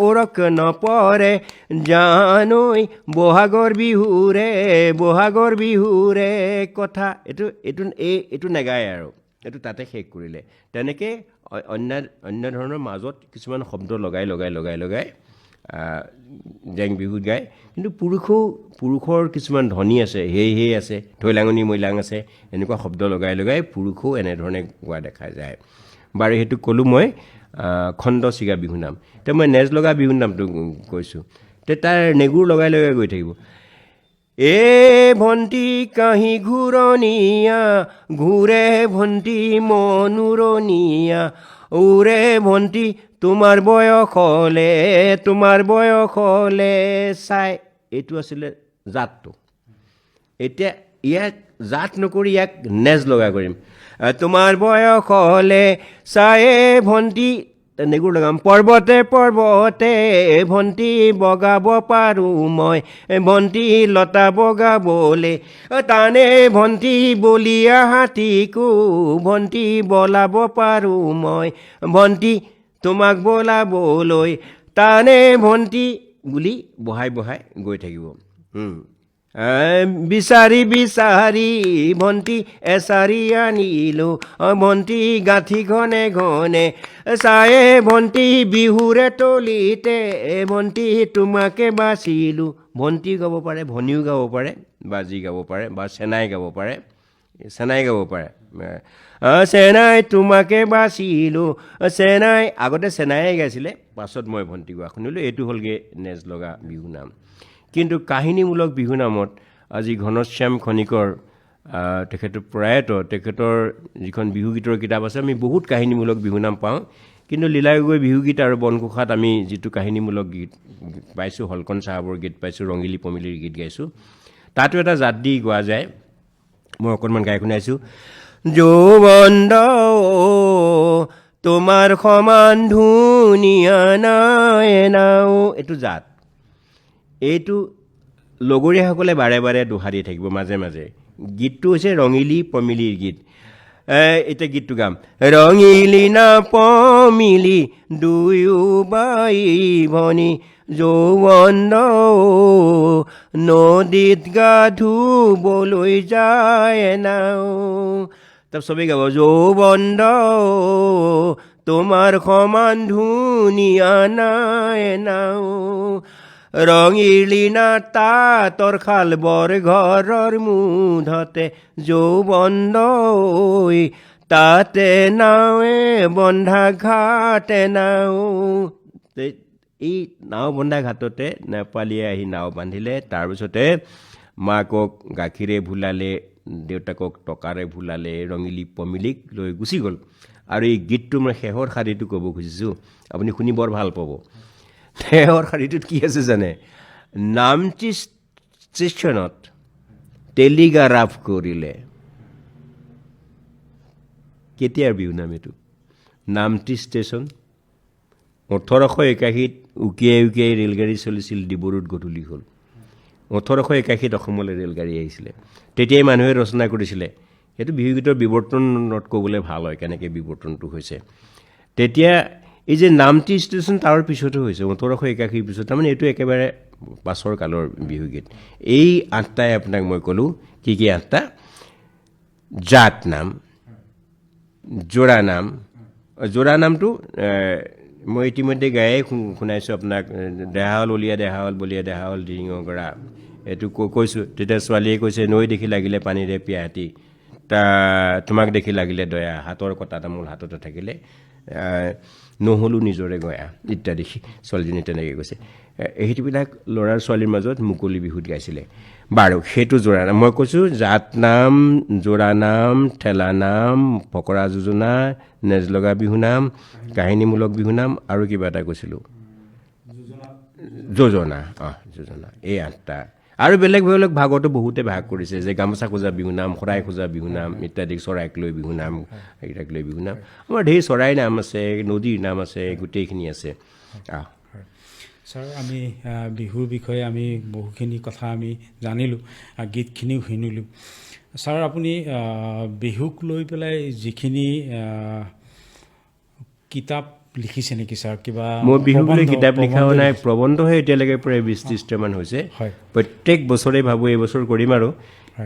[SPEAKER 1] ওৰক নপৰে জান ঐ বহাগৰ বিহুৰে কথা এইটো নেগায় আৰু এইটো তাতে শেষ কৰিলে তেনেকৈ অন্য ধৰণৰ মাজত কিছুমান শব্দ লগাই জেং বিহুত গায় কিন্তু পুৰুষৰ কিছুমান ধ্বনি আছে হে আছে থৈলাঙনি মৈলাং আছে এনেকুৱা শব্দ লগাই পুৰুষেও এনেধৰণে গোৱা দেখা যায় বাৰু সেইটো ক'লোঁ মই খণ্ড ছিগা বিহুনাম এতিয়া মই নেজ লগা বিহুনামটো কৈছোঁ তে তাৰ নেগুৰ লগাই গৈ থাকিব এ ভণ্টি কাহি ঘূৰণীয়া ঘূৰে ভণ্টি মনোৰণীয়া ওৰে ভণ্টি তোমাৰ বয়স হ'লে চাই এইটো আছিলে জাতটো এতিয়া ইয়াক জাত নকৰি ইয়াক নেজ লগা কৰিম তোমাৰ বয়স হ'লে চায়ে ভণ্টি নেগুৰ লগাম পৰ্বতে ভণ্টি বগাব পাৰোঁ মই ভণ্টি লতা বগাবলে টানে ভণ্টি বলিয়া হাতীকো ভণ্টি বলাব পাৰোঁ মই ভণ্টি তোমাক বলাবলৈ টানে ভণ্টি বুলি বহাই গৈ থাকিব বিচাৰি ভণ্টি এচাৰি আনিলোঁ ভণ্টি গাঁঠি ঘনে চায়ে ভণ্টি বিহুৰে তলিতে ভণ্টি তোমাকে বাচিলোঁ ভণ্টি গাব পাৰে ভনীও গাব পাৰে বাজি গাব পাৰে বা চেনাই গাব পাৰে চেনাই তোমাকে বাচিলোঁ চেনাই আগতে চেনায়ে গাইছিলে পাছত মই ভণ্টি গোৱা শুনিলোঁ এইটো হ'লগৈ নেজ লগা বিহুনাম কিন্তু কাহিনীমূলক বিহুনামত আজি ঘনশ্যাম খনিকৰ তেখেত প্ৰয়াত তেখেতৰ যিখন বিহুগীতৰ কিতাপ আছে আমি বহুত কাহিনীমূলক বিহুনাম পাওঁ কিন্তু লীলা গগৈ বিহুগীত আৰু বনঘোষাত আমি যিটো কাহিনীমূলক গীত পাইছোঁ হলকন চাহাবৰ গীত পাইছোঁ ৰঙিলী পমিলিৰ গীত গাইছোঁ তাতো এটা জাত দি গোৱা যায় মই অকণমান গাই শুনাইছোঁ যৌবন্দ তোমাৰ সমান ধুনীয়া নাই নাও এইটো জাত এইটো লগৰীয়াসকলে বাৰে দোহাৰি থাকিব মাজে গীতটো হৈছে ৰঙিলী পমিলিৰ গীত এতিয়া গীতটো গাম ৰঙিলী না পমিলি দুয়ো বাই ভনী যৌবন্দ নদীত গা ধুবলৈ যায় নাও তাৰ চবেই গাব যৌবন্দ তোমাৰ সমান ধুনীয়া নাই নাও ৰঙিলী না তাঁতৰ শাল বৰ ঘৰৰ মুধতে যৌবন্দ তাতে নাৱে বন্ধা ঘাটে নাও এই নাও বন্ধা ঘাটতে নেপালীয়ে আহি নাও বান্ধিলে তাৰপিছতে মাকক গাখীৰে ভুলালে দেউতাকক টকাৰে ভুলালে ৰঙিলী পমিলিক লৈ গুচি গ'ল আৰু এই গীতটো মই শেষৰ শাৰীটো ক'ব খুজিছোঁ আপুনি শুনি বৰ ভাল পাব শেষৰ শাৰীটোত কি আছে জানে নামটি ষ্টেচনত টেলিগ্ৰাফ কৰিলে কেতিয়াৰ বিহুনাম এইটো নামটি ষ্টেচন 1881 উকিয়াই ৰেলগাড়ী চলিছিল ডিব্ৰুগড়ত গধূলি হ'ল 1881 অসমলৈ ৰেলগাড়ী আহিছিলে তেতিয়াই মানুহে ৰচনা কৰিছিলে সেইটো বিহুগীতৰ বিৱৰ্তনত ক'বলৈ ভাল হয় কেনেকৈ বিৱৰ্তনটো হৈছে তেতিয়া এই যে নামটি ষ্টেচন তাৰ পিছতো হৈছে 1881 পিছত তাৰমানে এইটো একেবাৰে পাছৰ কালৰ বিহুগীত এই আঠটাই আপোনাক মই ক'লোঁ কি আঠটা জাত নাম জোৰা নামটো মই ইতিমধ্যে গায়ে শুনাইছোঁ আপোনাক দেহাৱল অলিয়া দেহাৱল বলিয়া দেহাৱল দিৰিঙগৰা এইটো কৈছোঁ তেতিয়া ছোৱালীয়ে কৈছে নৈ দেখি লাগিলে পানীৰে পিয়াহাতী তোমাক দেখি লাগিলে দয়া হাতৰ কটা তামোল হাততে থাকিলে নহ'লো নিজৰে গয়া ইত্যাদি ছোৱালীজনী তেনেকৈ কৈছে সেইবিলাক ল'ৰাৰ ছোৱালীৰ মাজত মুকলি বিহুত গাইছিলে বাৰু সেইটো জোৰা নাম মই কৈছোঁ জাত নাম জোৰা নাম ঠেলা নাম ফকৰা যোজনা নেজ লগা বিহুনাম কাহিনীমূলক বিহুনাম আৰু কিবা এটা কৈছিলোঁ যোজনা এই আঠটা আৰু বেলেগ বেলেগ ভাগতো বহুতে ভাগ কৰিছে যে গামোচা খোজা বিহুনাম, শৰাই খোজা বিহুনাম ইত্যাদি, চৰাইক লৈ বিহুনাম, এইবিলাক লৈ বিহুনাম। আমাৰ ঢেৰ চৰাইৰ নাম আছে, নদীৰ নাম আছে, গোটেইখিনি আছে।
[SPEAKER 2] ছাৰ, আমি বিহুৰ বিষয়ে আমি বহুখিনি কথা আমি জানিলোঁ, গীতখিনিও শুনিলোঁ। ছাৰ, আপুনি বিহুক লৈ পেলাই যিখিনি কিতাপ লিখিছে নেকি ছাৰ? কিবা
[SPEAKER 1] মই বিহুক লৈ কিতাপ লিখাও নাই, প্ৰবন্ধহে এতিয়ালৈকে প্ৰায় 20-30টামান হৈছে। প্ৰত্যেক বছৰে ভাবোঁ এইবছৰ কৰিম আৰু,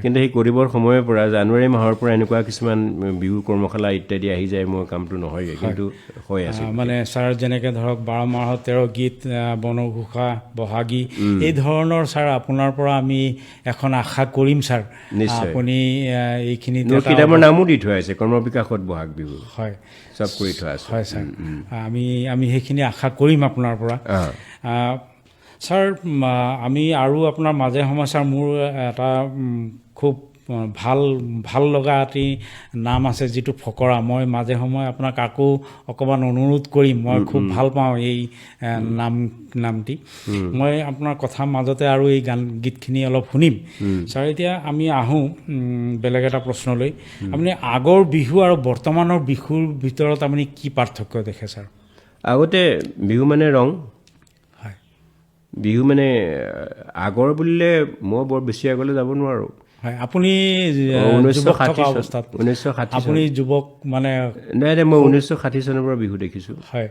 [SPEAKER 1] কিন্তু সেই কৰিবৰ সময়ৰ পৰা জানুৱাৰী মাহৰ পৰা এনেকুৱা কিছুমান বিহু কৰ্মশালা ইত্যাদি আহি যায়, মোৰ কামটো নহয়গৈ, কিন্তু হৈ আছে।
[SPEAKER 2] মানে ছাৰ, যেনেকৈ ধৰক 12 মাহত 13 গীত, বনঘোষা, বহাগী, এই ধৰণৰ ছাৰ আপোনাৰ পৰা আমি এখন আশা কৰিম ছাৰ।
[SPEAKER 1] নিশ্চয়
[SPEAKER 2] আপুনি এইখিনি
[SPEAKER 1] কিতাপৰ নামো দি থোৱা আছে, কৰ্মবিকাশত বহাগ বিহু,
[SPEAKER 2] হয়,
[SPEAKER 1] চব কৰি থোৱা আছে।
[SPEAKER 2] হয় ছাৰ, আমি সেইখিনি আশা কৰিম আপোনাৰ পৰা। ছাৰ, আমি আৰু আপোনাৰ মাজে সময়ে ছাৰ, মোৰ এটা খুব ভাল লগা এটি নাম আছে, যিটো ফকৰা। মই মাজে সময়ে আপোনাক আকৌ অকণমান অনুৰোধ কৰিম, মই খুব ভাল পাওঁ এই নামটি। মই আপোনাৰ কথাৰ মাজতে আৰু এই গীতখিনি অলপ শুনিম। ছাৰ, এতিয়া আমি আহোঁ বেলেগ এটা প্ৰশ্নলৈ। আপুনি আগৰ বিহু আৰু বৰ্তমানৰ বিহুৰ ভিতৰত আপুনি কি পাৰ্থক্য দেখে ছাৰ?
[SPEAKER 1] আগতে বিহু মানে ৰং, বিহু মানে আগৰ বুলিলে মই বৰ বেছি আগলৈ যাব নোৱাৰোঁ।
[SPEAKER 2] হয়, আপুনি
[SPEAKER 1] 1960
[SPEAKER 2] আপুনি যুৱক মানে?
[SPEAKER 1] নাই, মই 1960 চনৰ পৰা বিহু দেখিছোঁ।
[SPEAKER 2] হয়,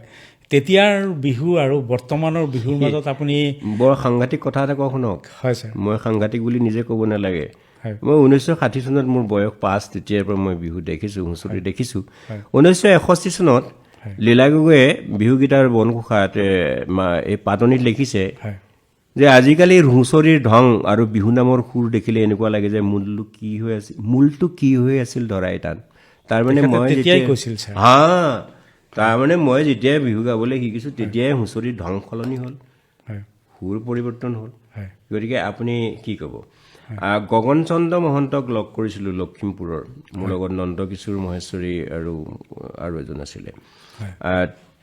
[SPEAKER 2] তেতিয়াৰ বিহু আৰু বৰ্তমানৰ বিহুৰ মাজত আপুনি
[SPEAKER 1] বৰ সাংঘাতিক কথা এটা কওঁ শুনক।
[SPEAKER 2] হয় ছাৰ।
[SPEAKER 1] মই সাংঘাতিক বুলি নিজে ক'ব নালাগে। মই 1960 চনত মোৰ বয়স 5, তেতিয়াৰ পৰা মই বিহু দেখিছোঁ, হুঁচৰি দেখিছোঁ। 1961 চনত লীলা গগৈয়ে বিহুগীতাৰ বনঘোষাত এই পাতনিত লিখিছে যে আজিকালি হুঁচৰিৰ ঢং আৰু বিহু নামৰ সুৰ দেখিলে এনেকুৱা লাগে যে মূলটো কি হৈ আছিল ধৰাই টান। তাৰমানে মই যেতিয়া বিহু গাবলৈ শিকিছোঁ, তেতিয়াই হুঁচৰিৰ ঢং সলনি হ'ল, সুৰ পৰিৱৰ্তন হ'ল। গতিকে আপুনি কি ক'ব? গগন চন্দ্ৰ মহন্তক লগ কৰিছিলোঁ লখিমপুৰৰ, মোৰ লগত নন্দকিশোৰ মহেশ্বৰী আৰু এজন আছিলে।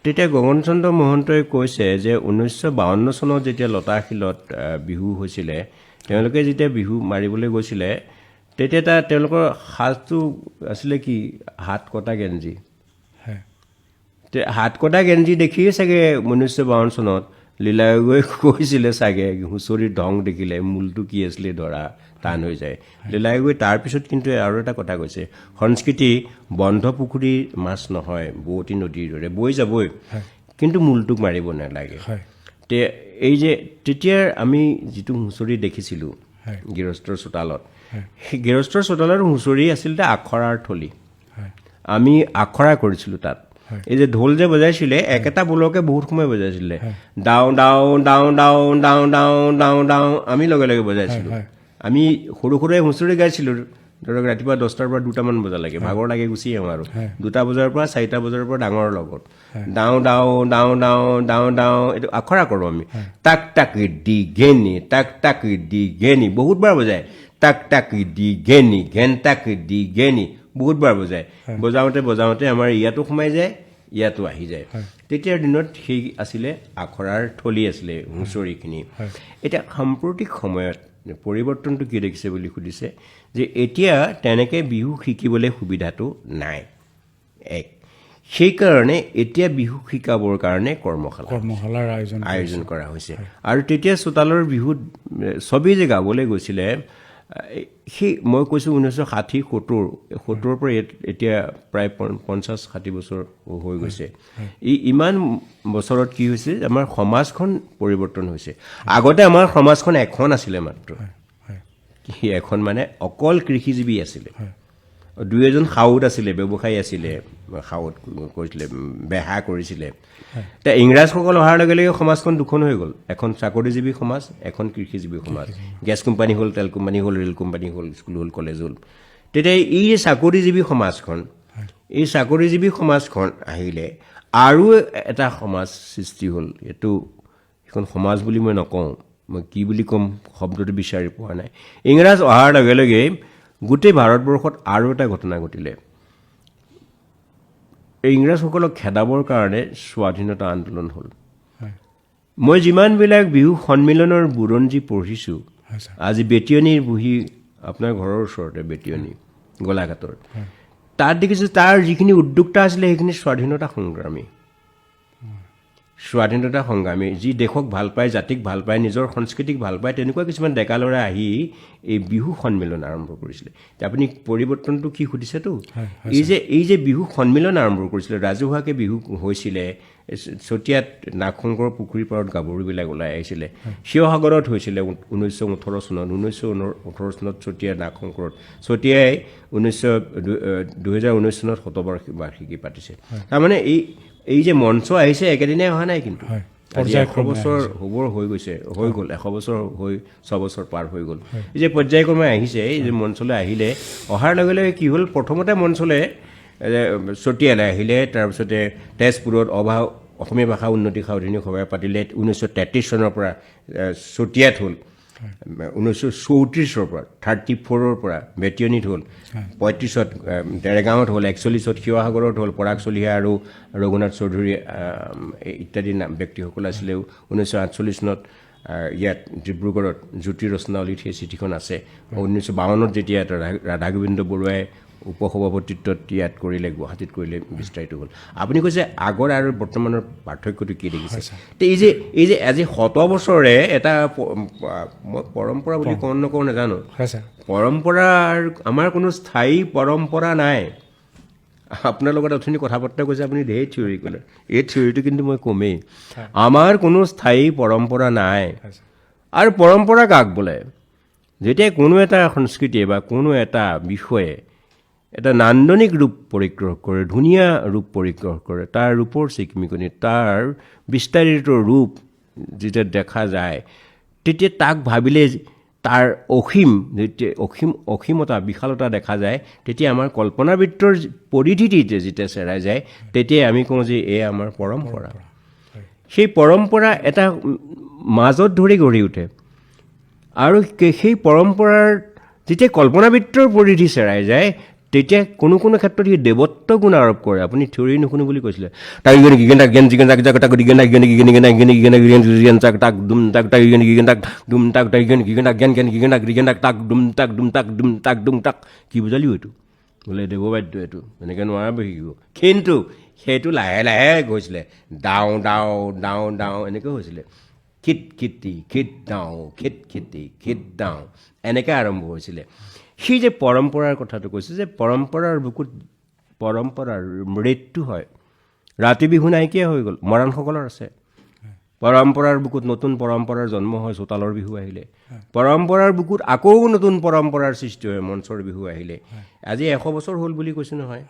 [SPEAKER 1] তেতিয়া গগন চন্দ্ৰ মহন্তই কৈছে যে 1952 চনত যেতিয়া লতাশিলত বিহু হৈছিলে, তেওঁলোকে যেতিয়া বিহু মাৰিবলৈ গৈছিলে, তেতিয়া তেওঁলোকৰ সাজটো আছিলে কি? হাত কটা গেঞ্জি। হাত কটা গেঞ্জি দেখিয়ে চাগে 1952 চনত লীলা গগৈয়ে কৈছিলে চাগে, হুঁচৰিৰ ঢং দেখিলে মূলটো কি আছিলে ধৰা টান হৈ যায়। লীলা গগৈ তাৰপিছত কিন্তু আৰু এটা কথা কৈছে, সংস্কৃতি বন্ধ পুখুৰীৰ মাছ নহয়, বোৱতী নদীৰ দৰে বৈ যাবই, কিন্তু মূলটোক মাৰিব নালাগে। এই যে তেতিয়াৰ আমি যিটো হুঁচৰি দেখিছিলোঁ গৃহস্থৰ চোতালত, সেই গৃহস্থৰ চোতালৰ হুঁচৰি আচলতে আখৰাৰ থলী। আমি আখৰা কৰিছিলোঁ তাত। এই যে ঢোল যে বজাইছিলে, একেটা বোলকে বহুত সময় বজাইছিলে, ডাও ডাও ডাও ডাও ডাও ডাও ডাও ডাও, আমি লগে লগে বজাইছিলোঁ। আমি সৰু সৰুৱে হুঁচৰি গাইছিলোঁ, ধৰক ৰাতিপুৱা 10টাৰ পৰা 2টামান বজালৈকে, ভাগৰ লাগে গুচি আহোঁ আৰু 2টা বজাৰ পৰা 4টা বজাৰ পৰা ডাঙৰৰ লগত ডাও ডাও ডাও ডাও ডাও ডাও, এইটো আখৰা কৰোঁ আমি। টাক টাকি দি ঘেনি, টাক টাকি দি ঘেনি, বহুতবাৰ বজায়। টাক টাকি দি ঘেনি, ঘেন টাকি দি ঘেনি, বহুতবাৰ বজায়। বজাওঁতে আমাৰ ইয়াতো সোমাই যায়, ইয়াতো আহি যায়। তেতিয়াৰ দিনত সেই আছিলে আখৰাৰ থলী আছিলে হুঁচৰিখিনি। এতিয়া সাম্প্ৰতিক সময়ত পৰিৱৰ্তনটো কি দেখিছে বুলি সুধিছে, যে এতিয়া তেনেকৈ বিহু শিকিবলৈ সুবিধাটো নাই। সেইকাৰণে এতিয়া বিহু শিকাবৰ কাৰণে কৰ্মশালাৰ আয়োজন কৰা হৈছে। আৰু তেতিয়া চোতালৰ বিহুত চবেই যে গাবলৈ গৈছিলে, সেই মই কৈছোঁ 1960-70 পৰা এতিয়া প্ৰায় 50-60 বছৰ হৈ গৈছে। ইমান বছৰত কি হৈছে, আমাৰ সমাজখন পৰিৱৰ্তন হৈছে। আগতে আমাৰ সমাজখন এখন আছিলে মাত্ৰ, এখন মানে অকল কৃষিজীৱী আছিলে, 2-এজন সাউদ আছিলে, ব্যৱসায়ী আছিলে, সাউদ কৰিছিলে, বেহা কৰিছিলে। এতিয়া ইংৰাজসকল অহাৰ লগে লগে সমাজখন দুখন হৈ গ'ল, এখন চাকৰিজীৱী সমাজ, এখন কৃষিজীৱী সমাজ। গেছ কোম্পানী হ'ল, তেল কোম্পানী হ'ল, ৰেল কোম্পানী হ'ল, স্কুল হ'ল, কলেজ হ'ল। তেতিয়া এই চাকৰিজীৱী সমাজখন, এই চাকৰিজীৱী সমাজখন আহিলে আৰু এটা সমাজ সৃষ্টি হ'ল। এইটো এখন সমাজ বুলি মই নকওঁ, মই কি বুলি ক'ম শব্দটো বিচাৰি পোৱা নাই। ইংৰাজ অহাৰ লগে লগে গোটেই ভাৰতবৰ্ষত আৰু এটা ঘটনা ঘটিলে। এই ইংৰাজসকলক খেদাবৰ কাৰণে স্বাধীনতা আন্দোলন হ'ল। মই যিমানবিলাক বিহু সন্মিলনৰ বুৰঞ্জী পঢ়িছোঁ,
[SPEAKER 2] হয় ছাৰ
[SPEAKER 1] আজি বেটিয়নিৰ বুহি আপোনাৰ ঘৰৰ ওচৰতে বেটিয়নি গোলাঘাটৰ তাত দেখিছোঁ তাৰ যিখিনি উদ্যোক্তা আছিলে সেইখিনি স্বাধীনতা সংগ্ৰামী যি দেশক ভাল পায় জাতিক ভাল পায় নিজৰ সংস্কৃতিক ভাল পায় তেনেকুৱা কিছুমান ডেকা ল'ৰা আহি এই বিহু সন্মিলন আৰম্ভ কৰিছিলে এতিয়া আপুনি পৰিৱৰ্তনটো কি সুধিছেতো এই যে বিহু সন্মিলন আৰম্ভ কৰিছিলে ৰাজহুৱাকৈ বিহু হৈছিলে চতিয়াত নাগশংকৰ পুখুৰীৰ পাৰত গাভৰুবিলাক ওলাই আহিছিলে শিৱসাগৰত হৈছিলে 1918 চনত চতিয়াৰ নাগশংকৰত চতিয়াই 2019 চনত শতবাৰ্ষিকী পাতিছে তাৰমানে এই যে মঞ্চ আহিছে একেদিনাই অহা নাই কিন্তু 100 বছৰ হৈ গ'ল 100 বছৰ হৈ 6 বছৰ পাৰ হৈ গ'ল এই যে পৰ্যায়ক্ৰমে আহিছে এই যে মঞ্চলৈ আহিলে অহাৰ লগে লগে কি হ'ল প্ৰথমতে মঞ্চলৈ চতিয়ালৈ আহিলে তাৰপিছতে তেজপুৰত অসমীয়া ভাষা উন্নতি সাধনী সভা পাতিলে 1933 চনৰ পৰা চতিয়াত হ'ল 1934 পৰা 34ৰ পৰা বেটিয়নিত হ'ল 35ত দেৰগাঁৱত হ'ল 41ত শিৱসাগৰত হ'ল পৰাগ চলিহা আৰু ৰঘুনাথ চৌধুৰী ইত্যাদি ব্যক্তিসকল আছিলে 1948 চনত ইয়াত ডিব্ৰুগড়ত জ্যোতি ৰচনাৱলীত সেই চিঠিখন আছে 1952ত যেতিয়া ৰাধা গোবিন্দ বৰুৱাই উপসভাপতিত্বত ইয়াত কৰিলে গুৱাহাটীত কৰিলে বিস্তাৰিত হ'ল আপুনি কৈছে আগৰ আৰু বৰ্তমানৰ পাৰ্থক্যটো কি দেখিছে তে এই যে আজি 100 বছৰে এটা পৰম্পৰা বুলি কওঁ নকওঁ নাজানো পৰম্পৰাৰ আমাৰ কোনো স্থায়ী পৰম্পৰা নাই আপোনাৰ লগত অথনি কথা বাৰ্তা কৈছে আপুনি ঢেৰ থিয়ৰী ক'লে এই থিয়ৰীটো কিন্তু মই কমেই আমাৰ কোনো স্থায়ী পৰম্পৰা নাই আৰু পৰম্পৰা কাক বোলে যেতিয়া কোনো এটা সংস্কৃতিয়ে বা কোনো এটা বিষয়ে এটা নান্দনিক ৰূপ পৰিগ্ৰহ কৰে ধুনীয়া ৰূপ পৰিগ্ৰহ কৰে তাৰ ৰূপৰ চিকমিকনি তাৰ বিস্তাৰিত ৰূপ যেতিয়া দেখা যায় তেতিয়া তাক ভাবিলে তাৰ অসীমতা বিশালতা দেখা যায় তেতিয়া আমাৰ কল্পনাবৃত্তৰ পৰিধিটিতে যেতিয়া চেৰাই যায় তেতিয়াই আমি কওঁ যে এয়া আমাৰ পৰম্পৰা সেই পৰম্পৰা এটা মাজত ধৰি গঢ়ি উঠে আৰু সেই পৰম্পৰাৰ যেতিয়া কল্পনাবৃত্তৰ পৰিধি চেৰাই যায় তেতিয়া কোনো ক্ষেত্ৰত সি দেৱত্ব গুণ আৰোপ কৰে আপুনি থিয়ৰী নুশুনো বুলি কৈছিলে তাক কি বুজালি এইটো বোলে দেৱবাদ্য এইটো এনেকৈ নোৱাৰা শিকিব কিন্তু সেইটো লাহে লাহে গৈছিলে ডাও ডাও ডাও ডাও এনেকৈ হৈছিলে খিট খিটি খিট ডাও খিট খিটি খিট ডাও এনেকৈ আৰম্ভ হৈছিলে সেই যে পৰম্পৰাৰ কথাটো কৈছে যে পৰম্পৰাৰ বুকুত পৰম্পৰাৰ মৃত্যু হয় ৰাতি বিহু নাইকিয়া হৈ গ'ল মৰাণসকলৰ আছে পৰম্পৰাৰ বুকুত নতুন পৰম্পৰাৰ জন্ম হয় চোতালৰ বিহু আহিলে পৰম্পৰাৰ বুকুত আকৌ নতুন পৰম্পৰাৰ সৃষ্টি হয় মঞ্চৰ বিহু আহিলে আজি 100 বছৰ হ'ল বুলি কৈছোঁ নহয়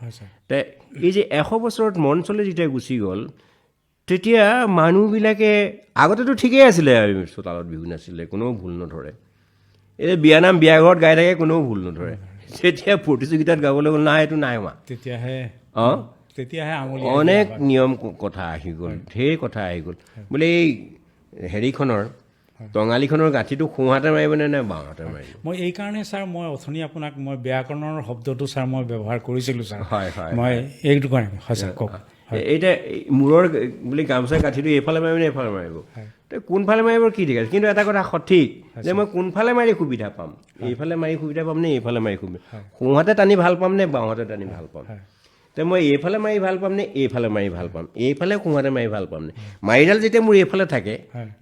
[SPEAKER 1] তে এই যে 100 বছৰত মঞ্চলৈ যেতিয়া গুচি গ'ল তেতিয়া মানুহবিলাকে আগতেতো ঠিকেই আছিলে চোতালত বিহু নাছিলে কোনেও ভুল নধৰে এই বিয়ানাম বিয়াঘৰত গাই থাকে কোনেও ভুল নধৰে যেতিয়া প্ৰতিযোগিতাত গাবলৈ গ'ল নাই এইটো নাই হোৱা তেতিয়াহে অনেক নিয়ম কথা আহি গ'ল ঢেৰ কথা আহি গ'ল বোলে এই হেৰিখনৰ টঙালীখনৰ গাঁঠিটো সোঁহাতে মাৰিবনে নে বাওঁহাতে মাৰিব
[SPEAKER 2] মই এইকাৰণে ছাৰ মই অথনি আপোনাক মই ব্যাকৰণৰ শব্দটো ছাৰ মই ব্যৱহাৰ কৰিছিলোঁ ছাৰ
[SPEAKER 1] হয় হয়
[SPEAKER 2] মই এইটো কাৰণে হয় ছাৰ কওক
[SPEAKER 1] এতিয়া মূৰৰ বুলি গামোচা গাঁঠিটো এইফালে মাৰিব নে এইফালে মাৰিব কোনফালে মাৰিব কি ঠিক আছে কিন্তু এটা কথা সঠিক যে মই কোনফালে মাৰি সুবিধা পাম এইফালে মাৰি সুবিধা পাম নে এইফালে মাৰি সুবিধা সোঁহাতে টানি ভাল পাম নে বাওঁহাতে টানি ভাল পাম তে মই এইফালে মাৰি ভাল পাম নে এইফালে মাৰি ভাল পাম এইফালে সোঁহাতে মাৰি ভাল পাম নে মাৰিডাল যেতিয়া মোৰ এইফালে থাকে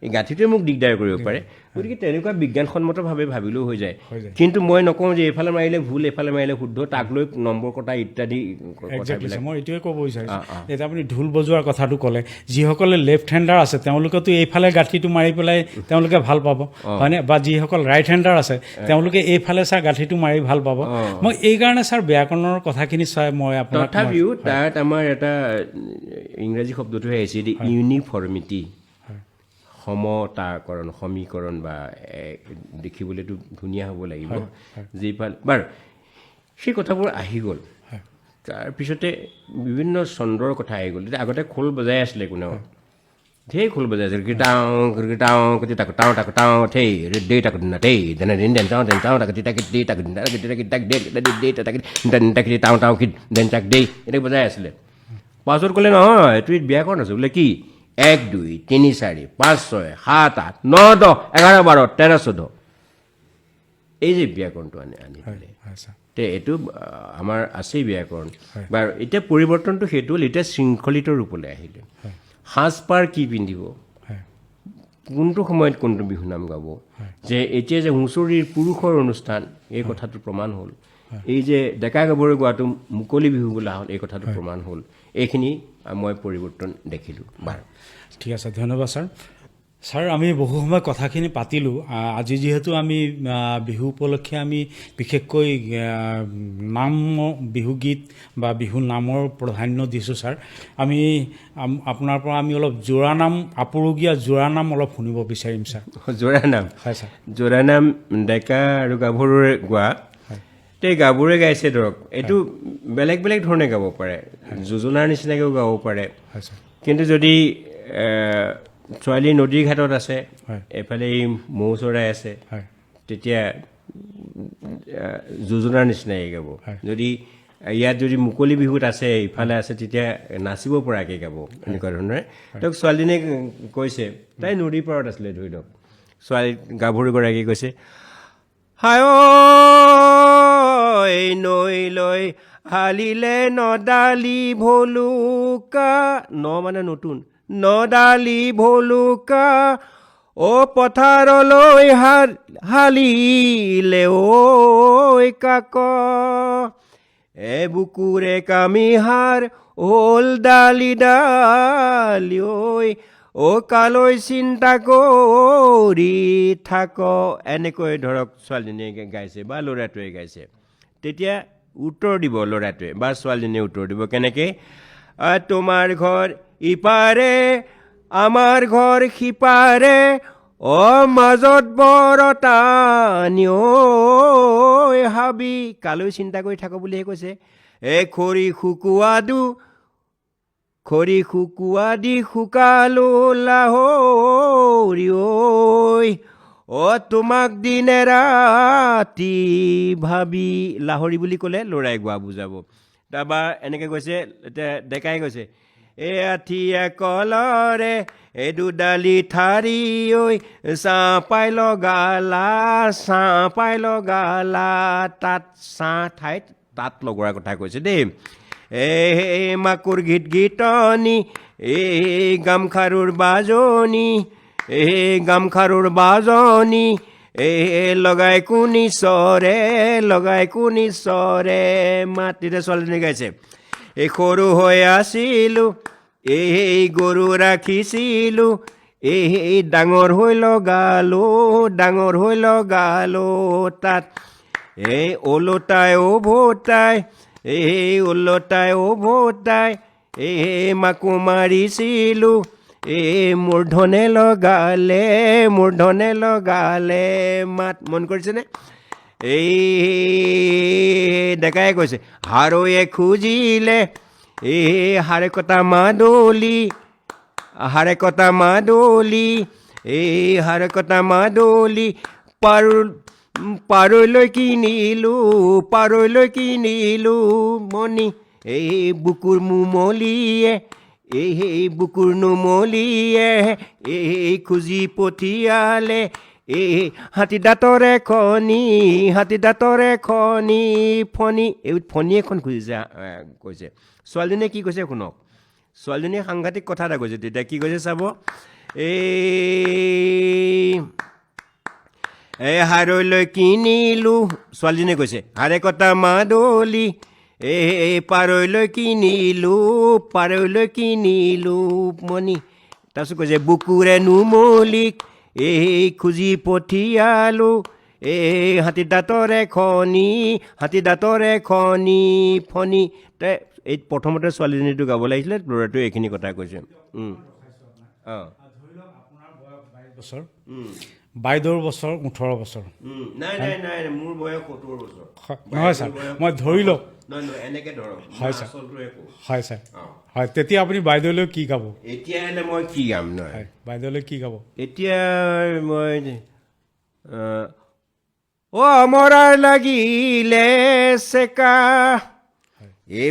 [SPEAKER 1] এই গাঁঠিটোৱে মোক দিগদাৰ কৰিব পাৰে গতিকে তেনেকুৱা বিজ্ঞানসন্মতভাৱে ভাবিলেও হৈ যায় কিন্তু মই নকওঁ যে এইফালে মাৰিলে ভুল এইফালে মাৰিলে শুদ্ধ তাক লৈ নম্বৰ কটা ইত্যাদি
[SPEAKER 2] মই এইটোৱে ক'ব বিচাৰিছোঁ এতিয়া আপুনি ঢোল বজোৱাৰ কথাটো ক'লে যিসকলে লেফ্ট হেণ্ডাৰ আছে তেওঁলোকেতো এইফালে গাঁঠিটো মাৰি পেলাই তেওঁলোকে ভাল পাব হয়নে বা যিসকল ৰাইট হেণ্ডাৰ আছে তেওঁলোকে এইফালে ছাৰ গাঁঠিটো মাৰি ভাল পাব মই এইকাৰণে ছাৰ ব্যাকৰণৰ কথাখিনি চাই মই আপোনাক
[SPEAKER 1] তথাপিও তাত আমাৰ এটা ইংৰাজী শব্দটোহে আহিছে ইউনিফৰ্মিটি সমতাকৰণ সমীকৰণ বা দেখিবলৈতো ধুনীয়া হ'ব লাগিব যিফালে বাৰু সেই কথাবোৰ আহি গ'ল তাৰপিছতে বিভিন্ন ছন্দৰ কথা আহি গ'ল তেতিয়া আগতে খোল বজাই আছিলে কোনেও ঢেৰ খোল বজাই আছিল গীটাও গীটাও কটি তাকো টাও তাকো টাও ঠেই দে তাকো দিনা দেই দেনা দিন দেন টাও দেন টাও তাকো তাক দে তাকো দিনা তাক দে দে তাক দেন তাক টাও টাও কি দেন তাক দেই এনেকৈ বজাই আছিলে পাছত ক'লে নহয় তুই ব্যাকৰণ আছে বোলে কি 1 2 3 4 5 6 7 8 9 10 11 12 13 14 এই যে ব্যাকৰণটো আনি দিলে
[SPEAKER 2] হয় ছাৰ
[SPEAKER 1] তে এইটো আমাৰ আছেই ব্যাকৰণ বাৰু এতিয়া পৰিৱৰ্তনটো সেইটো হ'ল এতিয়া শৃংখলিত ৰূপলৈ আহিলে সাজপাৰ কি পিন্ধিব
[SPEAKER 2] হয়
[SPEAKER 1] কোনটো সময়ত কোনটো বিহুনাম গাব যে এতিয়া যে হুঁচৰিৰ পুৰুষৰ অনুষ্ঠান এই কথাটো প্ৰমাণ হ'ল এই যে ডেকা গাভৰু গোৱাটো মুকলি বিহু বোলা হ'ল এই কথাটো প্ৰমাণ হ'ল এইখিনি মই পৰিৱৰ্তন দেখিলোঁ বাৰু
[SPEAKER 2] ঠিক আছে ধন্যবাদ ছাৰ ছাৰ আমি বহু সময় কথাখিনি পাতিলোঁ আজি যিহেতু আমি বিহু উপলক্ষে আমি বিশেষকৈ নাম বিহুগীত বা বিহু নামৰ প্ৰাধান্য দিছোঁ ছাৰ আমি আপোনাৰ পৰা আমি অলপ জোৰানাম আপুৰুগীয়া জোৰানাম অলপ শুনিব বিচাৰিম ছাৰ
[SPEAKER 1] জোৰানাম
[SPEAKER 2] হয় ছাৰ
[SPEAKER 1] জোৰানাম ডেকা আৰু গাভৰুৰে গোৱা তে গাভৰুৱে গাইছে ধৰক এইটো বেলেগ বেলেগ ধৰণে গাব পাৰে যোজনাৰ নিচিনাকৈও গাব পাৰে
[SPEAKER 2] হয় ছাৰ
[SPEAKER 1] কিন্তু যদি ছোৱালী নদীৰ ঘাটত আছে
[SPEAKER 2] হয়
[SPEAKER 1] এফালে এই মৌ চৰাই আছে
[SPEAKER 2] হয়
[SPEAKER 1] তেতিয়া যোজনাৰ নিচিনাই গাব
[SPEAKER 2] হয়।
[SPEAKER 1] যদি ইয়াত যদি মুকলি বিহুত আছে ইফালে আছে তেতিয়া নাচিব পৰাকৈ গাব এনেকুৱা ধৰণে তেওঁক ছোৱালীজনীয়ে কৈছে তাই নদীৰ পাৰত আছিলে ধৰি লওক ছোৱালী গাভৰুগৰাকীয়ে কৈছে হায় নৈ লৈ হালিলে নদালি ভলুকা ন মানে নতুন নদালি ভলুকা অ পথাৰলৈ হালিলে ঐ কাক বুকুৰে কামিহাৰ হ'ল ডালি ডালি ঐ কালৈ চিন্তা কৰি থাক এনেকৈ ধৰক ছোৱালীজনীয়ে গাইছে বা ল'ৰাটোৱে গাইছে তেতিয়া উত্তৰ দিব ল'ৰাটোৱে বা ছোৱালীজনীয়ে উত্তৰ দিব কেনেকৈ তোমাৰ ঘৰ ইপাৰে আমাৰ ঘৰ সিপাৰে মাজত বৰ টানি হাবি কালৈ চিন্তা কৰি থাক বুলিহে কৈছে খৰি শুকুৱা দি শুকালো লাহৰি তোমাক দিনে ৰাতি ভাবি লাহৰি বুলি ক'লে ল'ৰাই গোৱা বুজাব তাৰপৰা এনেকৈ কৈছে এতিয়া ডেকাই কৈছে আঠিয়া কলৰে দুডালি ঠাৰি ছাঁ পাই লগালা তাত ছাঁ ঠাইত তাত লগোৱাৰ কথা কৈছে দেই মাকুৰ গীত গীতনি গামখাৰুৰ বাজনি লগাই কোনি চৰে মাতিতে ছোৱালীজনী গাইছে সৰু হৈ আছিলোঁ গৰু ৰাখিছিলোঁ ডাঙৰ হৈ লগালো তাত ওলোটাই উভতাই মাকো মাৰিছিলোঁ মূৰ্ধনে লগালে মাত মন কৰিছেনে ডেকাই কৈছে হাৰৈয়ে খুজিলে হাৰে কটা মাদলি পাৰলৈ কিনিলো মণি বুকুৰ নুমলিয়ে খুজি পঠিয়ালে হাতী দাঁতৰে খনি ফণি এখন খুজিছে কৈছে ছোৱালীজনীয়ে কি কৈছে শুনক ছোৱালীজনীয়ে সাংঘাতিক কথা এটা কৈছে তেতিয়া কি কৈছে চাব হাৰলৈ কিনিলো ছোৱালীজনীয়ে কৈছে হাৰে কটা মাদলি পাৰলৈ কিনিলো মণি তাৰপিছত কৈছে বুকুৰে নুমলিক খুজি পঠিয়ালো হাতী দাঁতৰে খনি ফণি এই প্ৰথমতে ছোৱালীজনীটো গাব লাগিছিলে ল'ৰাটোৱে এইখিনি কথা কৈছে অঁ
[SPEAKER 2] বছৰ বাইদেউৰ বছৰ 18 বছৰ
[SPEAKER 1] নাই মোৰ বয়স 70 বছৰ
[SPEAKER 2] নহয় ছাৰ মই ধৰি লওক
[SPEAKER 1] এনেকৈ ধৰক
[SPEAKER 2] হয় ছাৰ হয় ছাৰ হয় তেতিয়া আপুনি বাইদেউলৈ কি গাব
[SPEAKER 1] এতিয়া হ'লে মই কি গাম নহয়
[SPEAKER 2] বাইদেউলৈ কি গাব
[SPEAKER 1] এতিয়া মই অমৰাৰ লাগিলে চেকা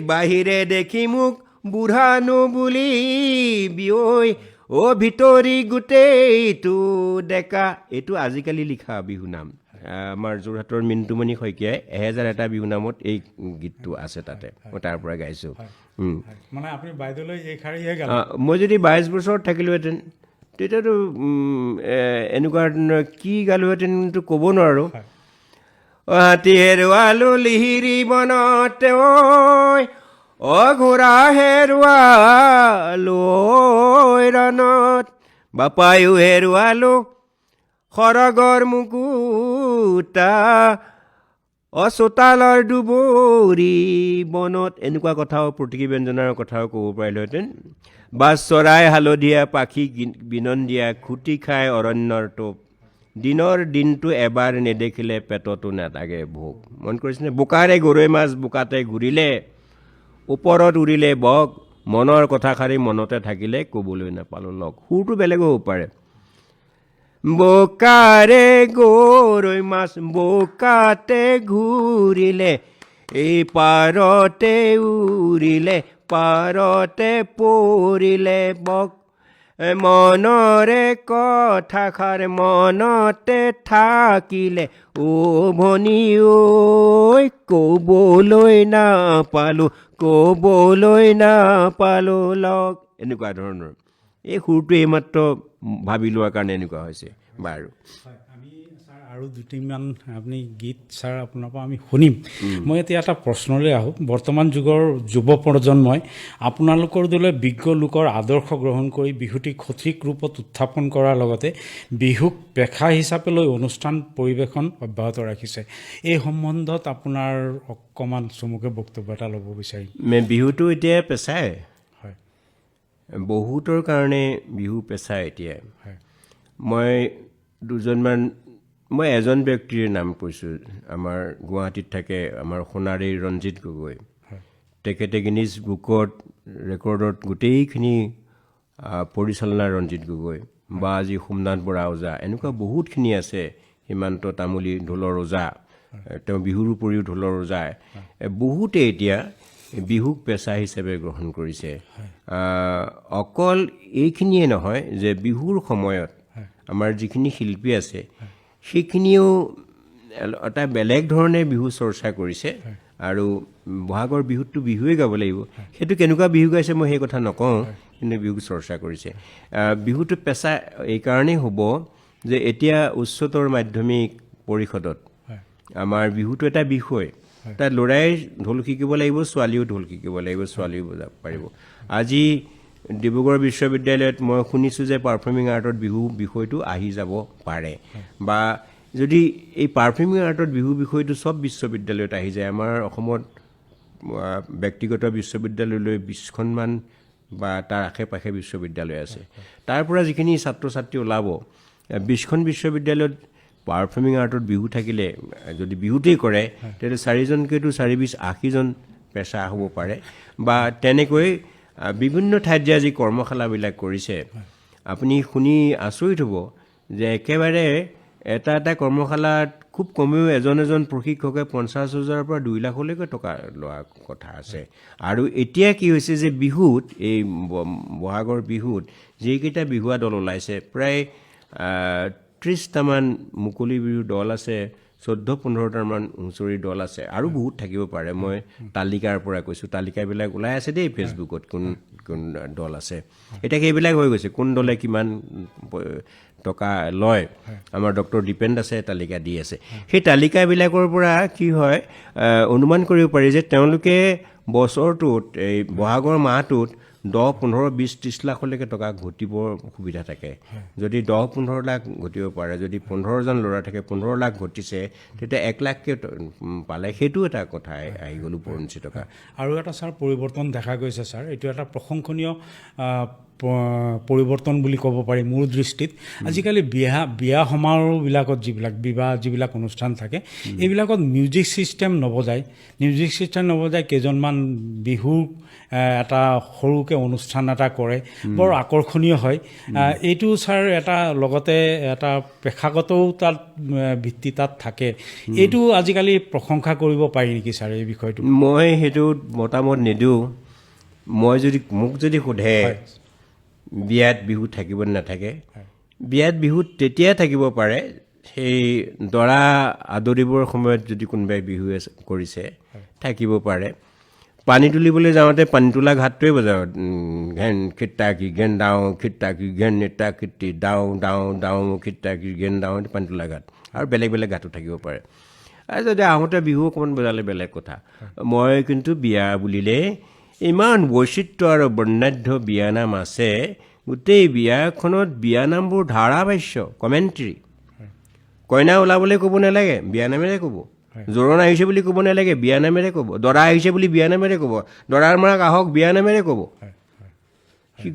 [SPEAKER 1] বাহিৰে দেখি মোক বুঢ়ানো বুলি বিয়ৈ ভিতৰি গোটেইটো ডেকা এইটো আজিকালি লিখা বিহু নাম আমাৰ যোৰহাটৰ মিণ্টুমণি শইকীয়াই 1001টা বিহু নামত এই গীতটো আছে তাতে মই তাৰ পৰা গাইছোঁ
[SPEAKER 2] মানে আপুনি বাইদেউলৈ এই শাৰীহে গালে
[SPEAKER 1] মই যদি 22 বছৰত থাকিলোহেঁতেন তেতিয়াতো এনেকুৱা ধৰণৰ কি গালোহেঁতেনটো ক'ব নোৱাৰোঁ হাতী হেৰুৱালো লিহিৰি বনতে ঘোঁৰা হেৰুৱালো ৰণত বাপায়ো হেৰুৱালো সৰগৰ মুকুতা চোতালৰ দুবৰি বনত এনেকুৱা কথাও প্ৰতীকী ব্যঞ্জনাৰ কথাও ক'ব পাৰিলোহেঁতেন বাছ চৰাই হালধীয়া পাখি বিনন্দীয়া খুটি খাই অৰণ্যৰ টোপ দিনৰ দিনটো এবাৰ নেদেখিলে পেটতো নাথাকে ভোক মন কৰিছেনে বোকাৰে গৰৈ মাছ বোকাতে ঘূৰিলে ওপৰত উৰিলে বক মনৰ কথাষাৰি মনতে থাকিলে ক'বলৈ নাপালোঁ লগ সুৰটো বেলেগ হ'ব পাৰে বোকাৰে গৰৈ মাছ বোকাতে ঘূৰিলে এই পাৰতে উৰিলে পাৰতে পৰিলে বক মনৰে কথাষাৰ মনতে থাকিলে ভনী ঐ ক'বলৈ নাপালোঁ লগ এনেকুৱা ধৰণৰ এই সুৰটো এইমাত্ৰ ভাবি লোৱাৰ কাৰণে এনেকুৱা হৈছে বাৰু
[SPEAKER 2] আমি ছাৰ আৰু দুটিমান আপুনি গীত ছাৰ আপোনাৰ পৰা আমি শুনিম মই এতিয়া এটা প্ৰশ্নলৈ আহোঁ বৰ্তমান যুগৰ যুৱ প্ৰজন্মই আপোনালোকৰ দৰে বিজ্ঞ লোকৰ আদৰ্শ গ্ৰহণ কৰি বিহুটিক সঠিক ৰূপত উত্থাপন কৰাৰ লগতে বিহুক পেশা হিচাপে লৈ অনুষ্ঠান পৰিৱেশন অব্যাহত ৰাখিছে এই সম্বন্ধত আপোনাৰ অকণমান চমুকে বক্তব্য এটা ল'ব বিচাৰিম
[SPEAKER 1] বিহুটো এতিয়া পেচাই
[SPEAKER 2] হয়
[SPEAKER 1] বহুতৰ কাৰণে বিহু পেচা এতিয়া মই এজন ব্যক্তিৰ নাম কৈছোঁ আমাৰ গুৱাহাটীত থাকে আমাৰ সোণাৰীৰ ৰঞ্জিত গগৈ তেখেতে গিনিজ বুকত ৰেকৰ্ডত গোটেইখিনি পৰিচালনা ৰঞ্জিত গগৈ বা আজি সোমনাথ বৰা ওজা এনেকুৱা বহুতখিনি আছে সীমান্ত তামুলী ঢোলৰ ওজা তেওঁ বিহুৰ উপৰিও ঢোলৰ ওজা বহুতে এতিয়া বিহুক পেচা হিচাপে গ্ৰহণ কৰিছে অকল এইখিনিয়ে নহয় যে বিহুৰ সময়ত আমাৰ যিখিনি শিল্পী আছে সেইখিনিও এটা বেলেগ ধৰণে বিহু চৰ্চা কৰিছে আৰু বহাগৰ বিহুততো বিহুৱে গাব লাগিব সেইটো কেনেকুৱা বিহু গাইছে মই সেই কথা নকওঁ কিন্তু বিহু চৰ্চা কৰিছে বিহুটো পেচা এইকাৰণেই হ'ব যে এতিয়া উচ্চতৰ মাধ্যমিক পৰিষদত আমাৰ বিহুটো এটা বিষয় তাত ল'ৰাই ঢোল শিকিব লাগিব ছোৱালীও ঢোল শিকিব লাগিব ছোৱালীও বজাব পাৰিব আজি ডিব্ৰুগড় বিশ্ববিদ্যালয়ত মই শুনিছোঁ যে পাৰফৰ্মিং আৰ্টত বিহু বিষয়টো আহি যাব পাৰে বা যদি এই পাৰফৰ্মিং আৰ্টত বিহু বিষয়টো চব বিশ্ববিদ্যালয়ত আহি যায় আমাৰ অসমত ব্যক্তিগত বিশ্ববিদ্যালয়লৈ 20খনমান বা তাৰ আশে পাশে বিশ্ববিদ্যালয় আছে তাৰ পৰা যিখিনি ছাত্ৰ ছাত্ৰী ওলাব 20খন বিশ্ববিদ্যালয়ত পাৰফৰ্মিং আৰ্টত বিহু থাকিলে যদি বিহুতেই কৰে তেতিয়া 4জনকেতো 4-20 80জন পেচা হ'ব পাৰে বা তেনেকৈ বিভিন্ন ঠাইত যে আজি কৰ্মশালাবিলাক কৰিছে আপুনি শুনি আচৰিত হ'ব যে একেবাৰে এটা কৰ্মশালাত খুব কমেও এজন প্ৰশিক্ষকে 50,000 পৰা 2 লাখলৈকে টকা লোৱা কথা আছে আৰু এতিয়া কি হৈছে যে বিহুত এই বহাগৰ বিহুত যিকেইটা বিহুৱা দল ওলাইছে প্ৰায় 30টামান মুকলি বিহু দল আছে 14-15টামান হুঁচৰি দল আছে আৰু বহুত থাকিব পাৰে মই তালিকাৰ পৰা কৈছোঁ তালিকাবিলাক ওলাই আছে দেই ফেচবুকত কোন কোন দল আছে এতিয়া সেইবিলাক হৈ গৈছে কোন দলে কিমান টকা লয় আমাৰ ডক্টৰ দীপেন দাসে তালিকা দি আছে সেই তালিকাবিলাকৰ পৰা কি হয় অনুমান কৰিব পাৰি যে তেওঁলোকে বছৰটোত এই বহাগৰ মাহটোত 10-15-20-30 লাখলৈকে টকা ঘটিবৰ সুবিধা থাকে যদি 10-15 লাখ ঘটিব পাৰে যদি 15জন ল'ৰা থাকে 15 লাখ ঘটিছে তেতিয়া 1 লাখকৈ পালে সেইটো এটা কথা আহি গ'ল উপৰঞ্চি টকা
[SPEAKER 2] আৰু এটা ছাৰ পৰিৱৰ্তন দেখা গৈছে ছাৰ এইটো এটা প্ৰশংসনীয় পৰিৱৰ্তন বুলি ক'ব পাৰি মোৰ দৃষ্টিত আজিকালি বিয়া সমাৰোহবিলাকত যিবিলাক অনুষ্ঠান থাকে এইবিলাকত মিউজিক ছিষ্টেম নবজায় কেইজনমান বিহু এটা সৰুকৈ অনুষ্ঠান এটা কৰে বৰ আকৰ্ষণীয় হয় এইটো ছাৰ এটা লগতে এটা পেশাগতও তাত ভিত্তি তাত থাকে এইটো আজিকালি প্ৰশংসা কৰিব পাৰি নেকি ছাৰ এই বিষয়টো
[SPEAKER 1] মই সেইটো মতামত নিদিওঁ মোক যদি সোধে বিয়াত বিহু থাকিব নাথাকে বিয়াত বিহু তেতিয়া থাকিব পাৰে সেই দৰা আদৰিবৰ সময়ত যদি কোনোবাই বিহু কৰিছে থাকিব পাৰে পানী তুলিবলৈ যাওঁতে পানী তোলা ঘাটটোৱে বজাওঁ ঘেন খিত্তাকি ঘেন ডাওঁ খিত্তাকি ঘেন নেতা খিত্তি ডাওঁ ডাওঁ ডাওঁ খিত্তাকি ঘেন ডাওঁ পানী তোলা ঘাট আৰু বেলেগ বেলেগ ঘাটো থাকিব পাৰে আৰু যদি আহোঁতে বিহু অকণমান বজালে বেলেগ কথা মই কিন্তু বিয়া বুলিলে ইমান বৈচিত্ৰ আৰু বৰ্ণাঢ্য বিয়ানাম আছে গোটেই বিয়াখনত বিয়ানামবোৰ ধাৰাভাষ্য কমেণ্ট্ৰি কইনা ওলাবলৈ ক'ব নালাগে বিয়ানামেৰে ক'ব জোৰোণ আহিছে বুলি ক'ব নালাগে বিয়ানামেৰে ক'ব দৰা আহিছে বুলি বিয়ানামেৰে ক'ব দৰাৰ মাক আহক বিয়ানামেৰে ক'ব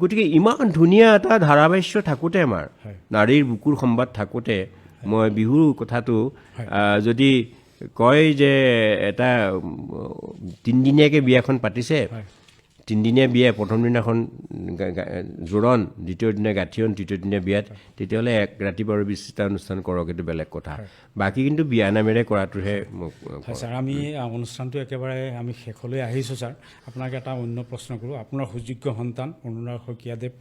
[SPEAKER 1] গতিকে ইমান ধুনীয়া এটা ধাৰাভাষ্য থাকোঁতে আমাৰ নাৰীৰ বুকুৰ সম্বাদ থাকোঁতে মই বিহুৰ কথাটো যদি কয় যে এটা তিনিদিনীয়াকৈ বিয়াখন পাতিছে তিনিদিনীয়া বিয়া প্ৰথম দিনাখন জোৰোণ দ্বিতীয় দিনা গাঠিয়ন তৃতীয় দিনীয়া বিয়াত তেতিয়াহ'লে এক ৰাতিপুৱা আৰু বিচিত্ৰ অনুষ্ঠান কৰক এইটো বেলেগ কথা বাকী কিন্তু বিয়ানামেৰে কৰাটোহে মোক
[SPEAKER 2] ছাৰ আমি অনুষ্ঠানটো একেবাৰে আমি শেষলৈ আহিছোঁ ছাৰ আপোনাক এটা অন্য প্ৰশ্ন কৰোঁ আপোনাৰ সুযোগ্য সন্তান অনুৰাগ শইকীয়াদেৱ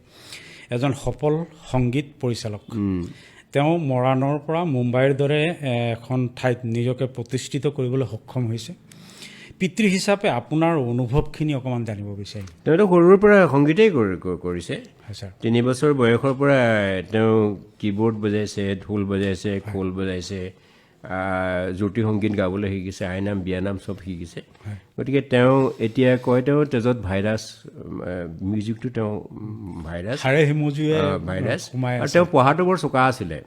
[SPEAKER 2] এজন সফল সংগীত পৰিচালক তেওঁ মৰাণৰ পৰা মুম্বাইৰ দৰে এখন ঠাইত নিজকে প্ৰতিষ্ঠিত কৰিবলৈ সক্ষম হৈছে পিতৃ হিচাপে আপোনাৰ অনুভৱখিনি অকণমান জানিব বিচাৰিম
[SPEAKER 1] তেওঁতো সৰুৰ পৰা সংগীতেই কৰিছে
[SPEAKER 2] হয় ছাৰ
[SPEAKER 1] 3 বছৰ বয়সৰ পৰা তেওঁ কীবৰ্ড বজাইছে ঢোল বজাইছে খোল বজাইছে জ্যোতি সংগীত গাবলৈ শিকিছে আইনাম বিয়ানাম চব শিকিছে গতিকে তেওঁ এতিয়া কয় তেওঁ তেজত ভাইৰাছ মিউজিকটো তেওঁ ভাইৰাছ ভাইৰাছ আৰু তেওঁ পঢ়াটো বৰ চোকা আছিলে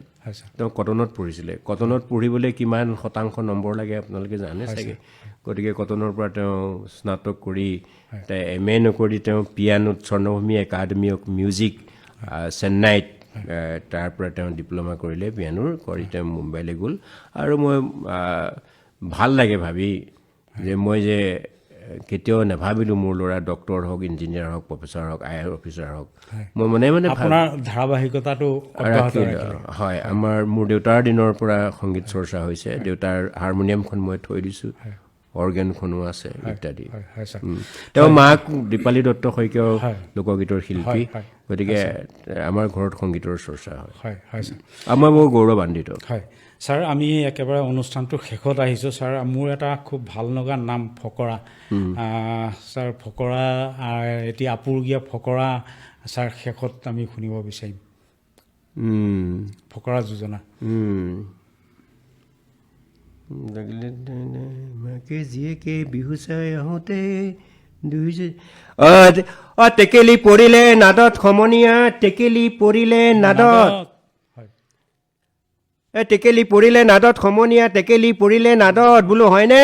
[SPEAKER 1] তেওঁ কটনত পঢ়িছিলে কটনত পঢ়িবলৈ কিমান শতাংশ নম্বৰ লাগে আপোনালোকে জানে চাগে গতিকে কটনৰ পৰা তেওঁ স্নাতক কৰি MA নকৰি তেওঁ পিয়ানোত স্বৰ্ণভূমি একাডেমি অফ মিউজিক চেন্নাইত তাৰ পৰা তেওঁ ডিপ্ল'মা কৰিলে পিয়ানোৰ কৰি তেওঁ মুম্বাইলৈ গ'ল আৰু মই ভাল লাগে ভাবি যে মই যে কেতিয়াও নাভাবিলোঁ মোৰ ল'ৰা ডক্টৰ হওক ইঞ্জিনিয়াৰ হওক প্ৰফেচাৰ হওক IAS অফিচাৰ হওক মই মনে মনে
[SPEAKER 2] আপোনাৰ ধাৰাবাহিকতাটো
[SPEAKER 1] হয় মোৰ দেউতাৰ দিনৰ পৰা সংগীত চৰ্চা হৈছে দেউতাৰ হাৰমনিয়ামখন মই থৈ দিছোঁ অৰ্গেনখনো আছে ইত্যাদি তেওঁ মাক দীপালী দত্ত শইকীয়াও লোকগীতৰ শিল্পী গতিকে আমাৰ ঘৰত সংগীতৰ চৰ্চা হয় আমাৰ বৰ গৌৰৱান্বিত
[SPEAKER 2] হয় ছাৰ আমি একেবাৰে অনুষ্ঠানটোৰ শেষত আহিছোঁ ছাৰ মোৰ এটা খুব ভাল লগা নাম ফকৰা ছাৰ ফকৰা এতিয়া আপুৰুগীয়া ফকৰা ছাৰ শেষত আমি শুনিব বিচাৰিম ফকৰা যোজনা
[SPEAKER 1] মাকে জীয়েকে বিহু চাই আহোঁতে টেকেলি পৰিলে নাদত সমনীয়া টেকেলি পৰিলে নাদত টেকেলি পৰিলে নাদত সমনীয়া টেকেলি পৰিলে নাদত বোলো হয়নে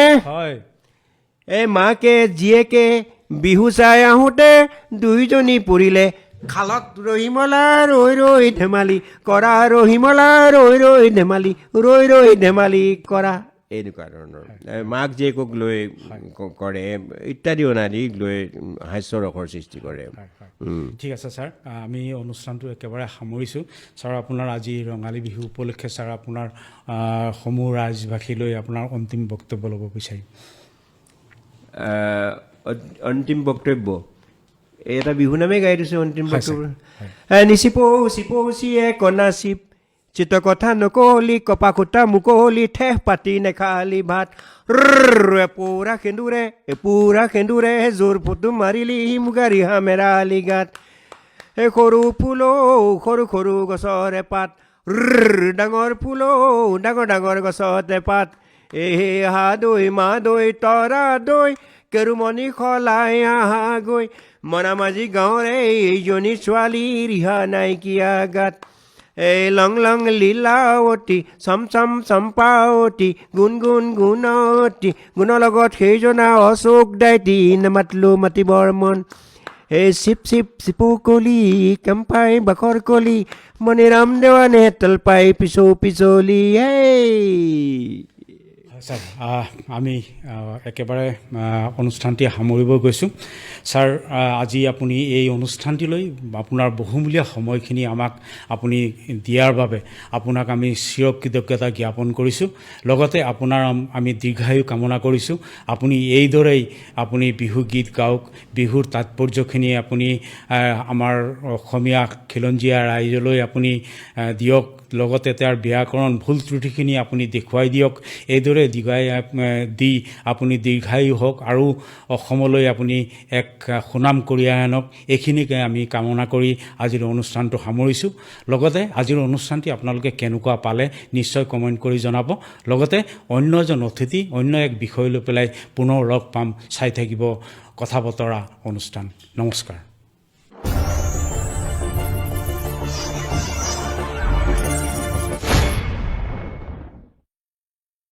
[SPEAKER 1] মাকে জীয়েকে বিহু চাই আহোঁতে দুইজনী পৰিলে খালত ৰহিমলা ৰৈ ৰৈ ধেমালি কৰা ৰহিমলা ৰৈ ৰৈ ধেমালি ৰৈ ৰৈ ধেমালি কৰা এনেকুৱা ধৰণৰ মাক জীয়েকক লৈ কৰে ইত্যাদি অনাদি লৈ হাস্যৰসৰ সৃষ্টি কৰে
[SPEAKER 2] ঠিক আছে ছাৰ আমি অনুষ্ঠানটো একেবাৰে সামৰিছোঁ ছাৰ আপোনাৰ আজি ৰঙালী বিহু উপলক্ষে ছাৰ আপোনাৰ সমূহ ৰাজ্যবাসীলৈ আপোনাৰ অন্তিম বক্তব্য ল'ব বিচাৰিম
[SPEAKER 1] অন্তিম বক্তব্য এটা বিহু নামেই গাই দিছোঁ অন্তিম বক্তব্য নিচিপৌ চিপৌচিয়ে কনা চিপ চিত কথা নকলি কপা খুটা মুকলি ঠেহ পাতি নেখালি ভাত এপোৰা সেন্দুৰে জোৰ ফটো মাৰিলি মুগাৰী হামেৰালি গাত সৰু ফুলো সৰু সৰু গছৰে পাত ডাঙৰ ফুলো ডাঙৰ ডাঙৰ গছতে পাত হা দৈ মা দৈ তৰা দৈ কেৰুমণি সলাই আহা গৈ মনামাজি গাঁৱৰে এইজনী ছোৱালী ৰিহা নাইকিয়া গাত লং লং লীলাৱতী চম চম চম্পাৱতী গুণ গুণ গুণৱতী গুণৰ লগত সেইজনা অশোক দাইতী নামাতলো মাতিবৰ মন চিপ চিপ চিপু কলি কেম্পাই বাখৰ কলি মণিৰাম দেৱানে তলপাই পিছলি
[SPEAKER 2] ছাৰ আমি একেবাৰে অনুষ্ঠানটি সামৰিব গৈছোঁ ছাৰ আজি আপুনি এই অনুষ্ঠানটিলৈ আপোনাৰ বহুমূলীয়া সময়খিনি আমাক আপুনি দিয়াৰ বাবে আপোনাক আমি চিৰকৃতজ্ঞতা জ্ঞাপন কৰিছোঁ লগতে আপোনাৰ আমি দীৰ্ঘায়ু কামনা কৰিছোঁ আপুনি এইদৰেই আপুনি বিহু গীত গাওক বিহুৰ তাৎপৰ্যখিনি আপুনি আমাৰ অসমীয়া খিলঞ্জীয়া ৰাইজলৈ আপুনি দিয়ক লগতে তাৰ ব্যাকৰণ ভুল ত্ৰুটিখিনি আপুনি দেখুৱাই দিয়ক। এইদৰে দি আপুনি দীৰ্ঘায়ু হওক আৰু অসমলৈ আপুনি এক সুনাম কঢ়িয়াই আনক, এইখিনিকে আমি কামনা কৰি আজিৰ অনুষ্ঠানটো সামৰিছোঁ। লগতে আজিৰ অনুষ্ঠানটি আপোনালোকে কেনেকুৱা পালে নিশ্চয় কমেণ্ট কৰি জনাব। লগতে অন্য এজন অতিথি অন্য এক বিষয় লৈ পেলাই পুনৰ লগ পাম। চাই থাকিব কথা বতৰা অনুষ্ঠান। নমস্কাৰ।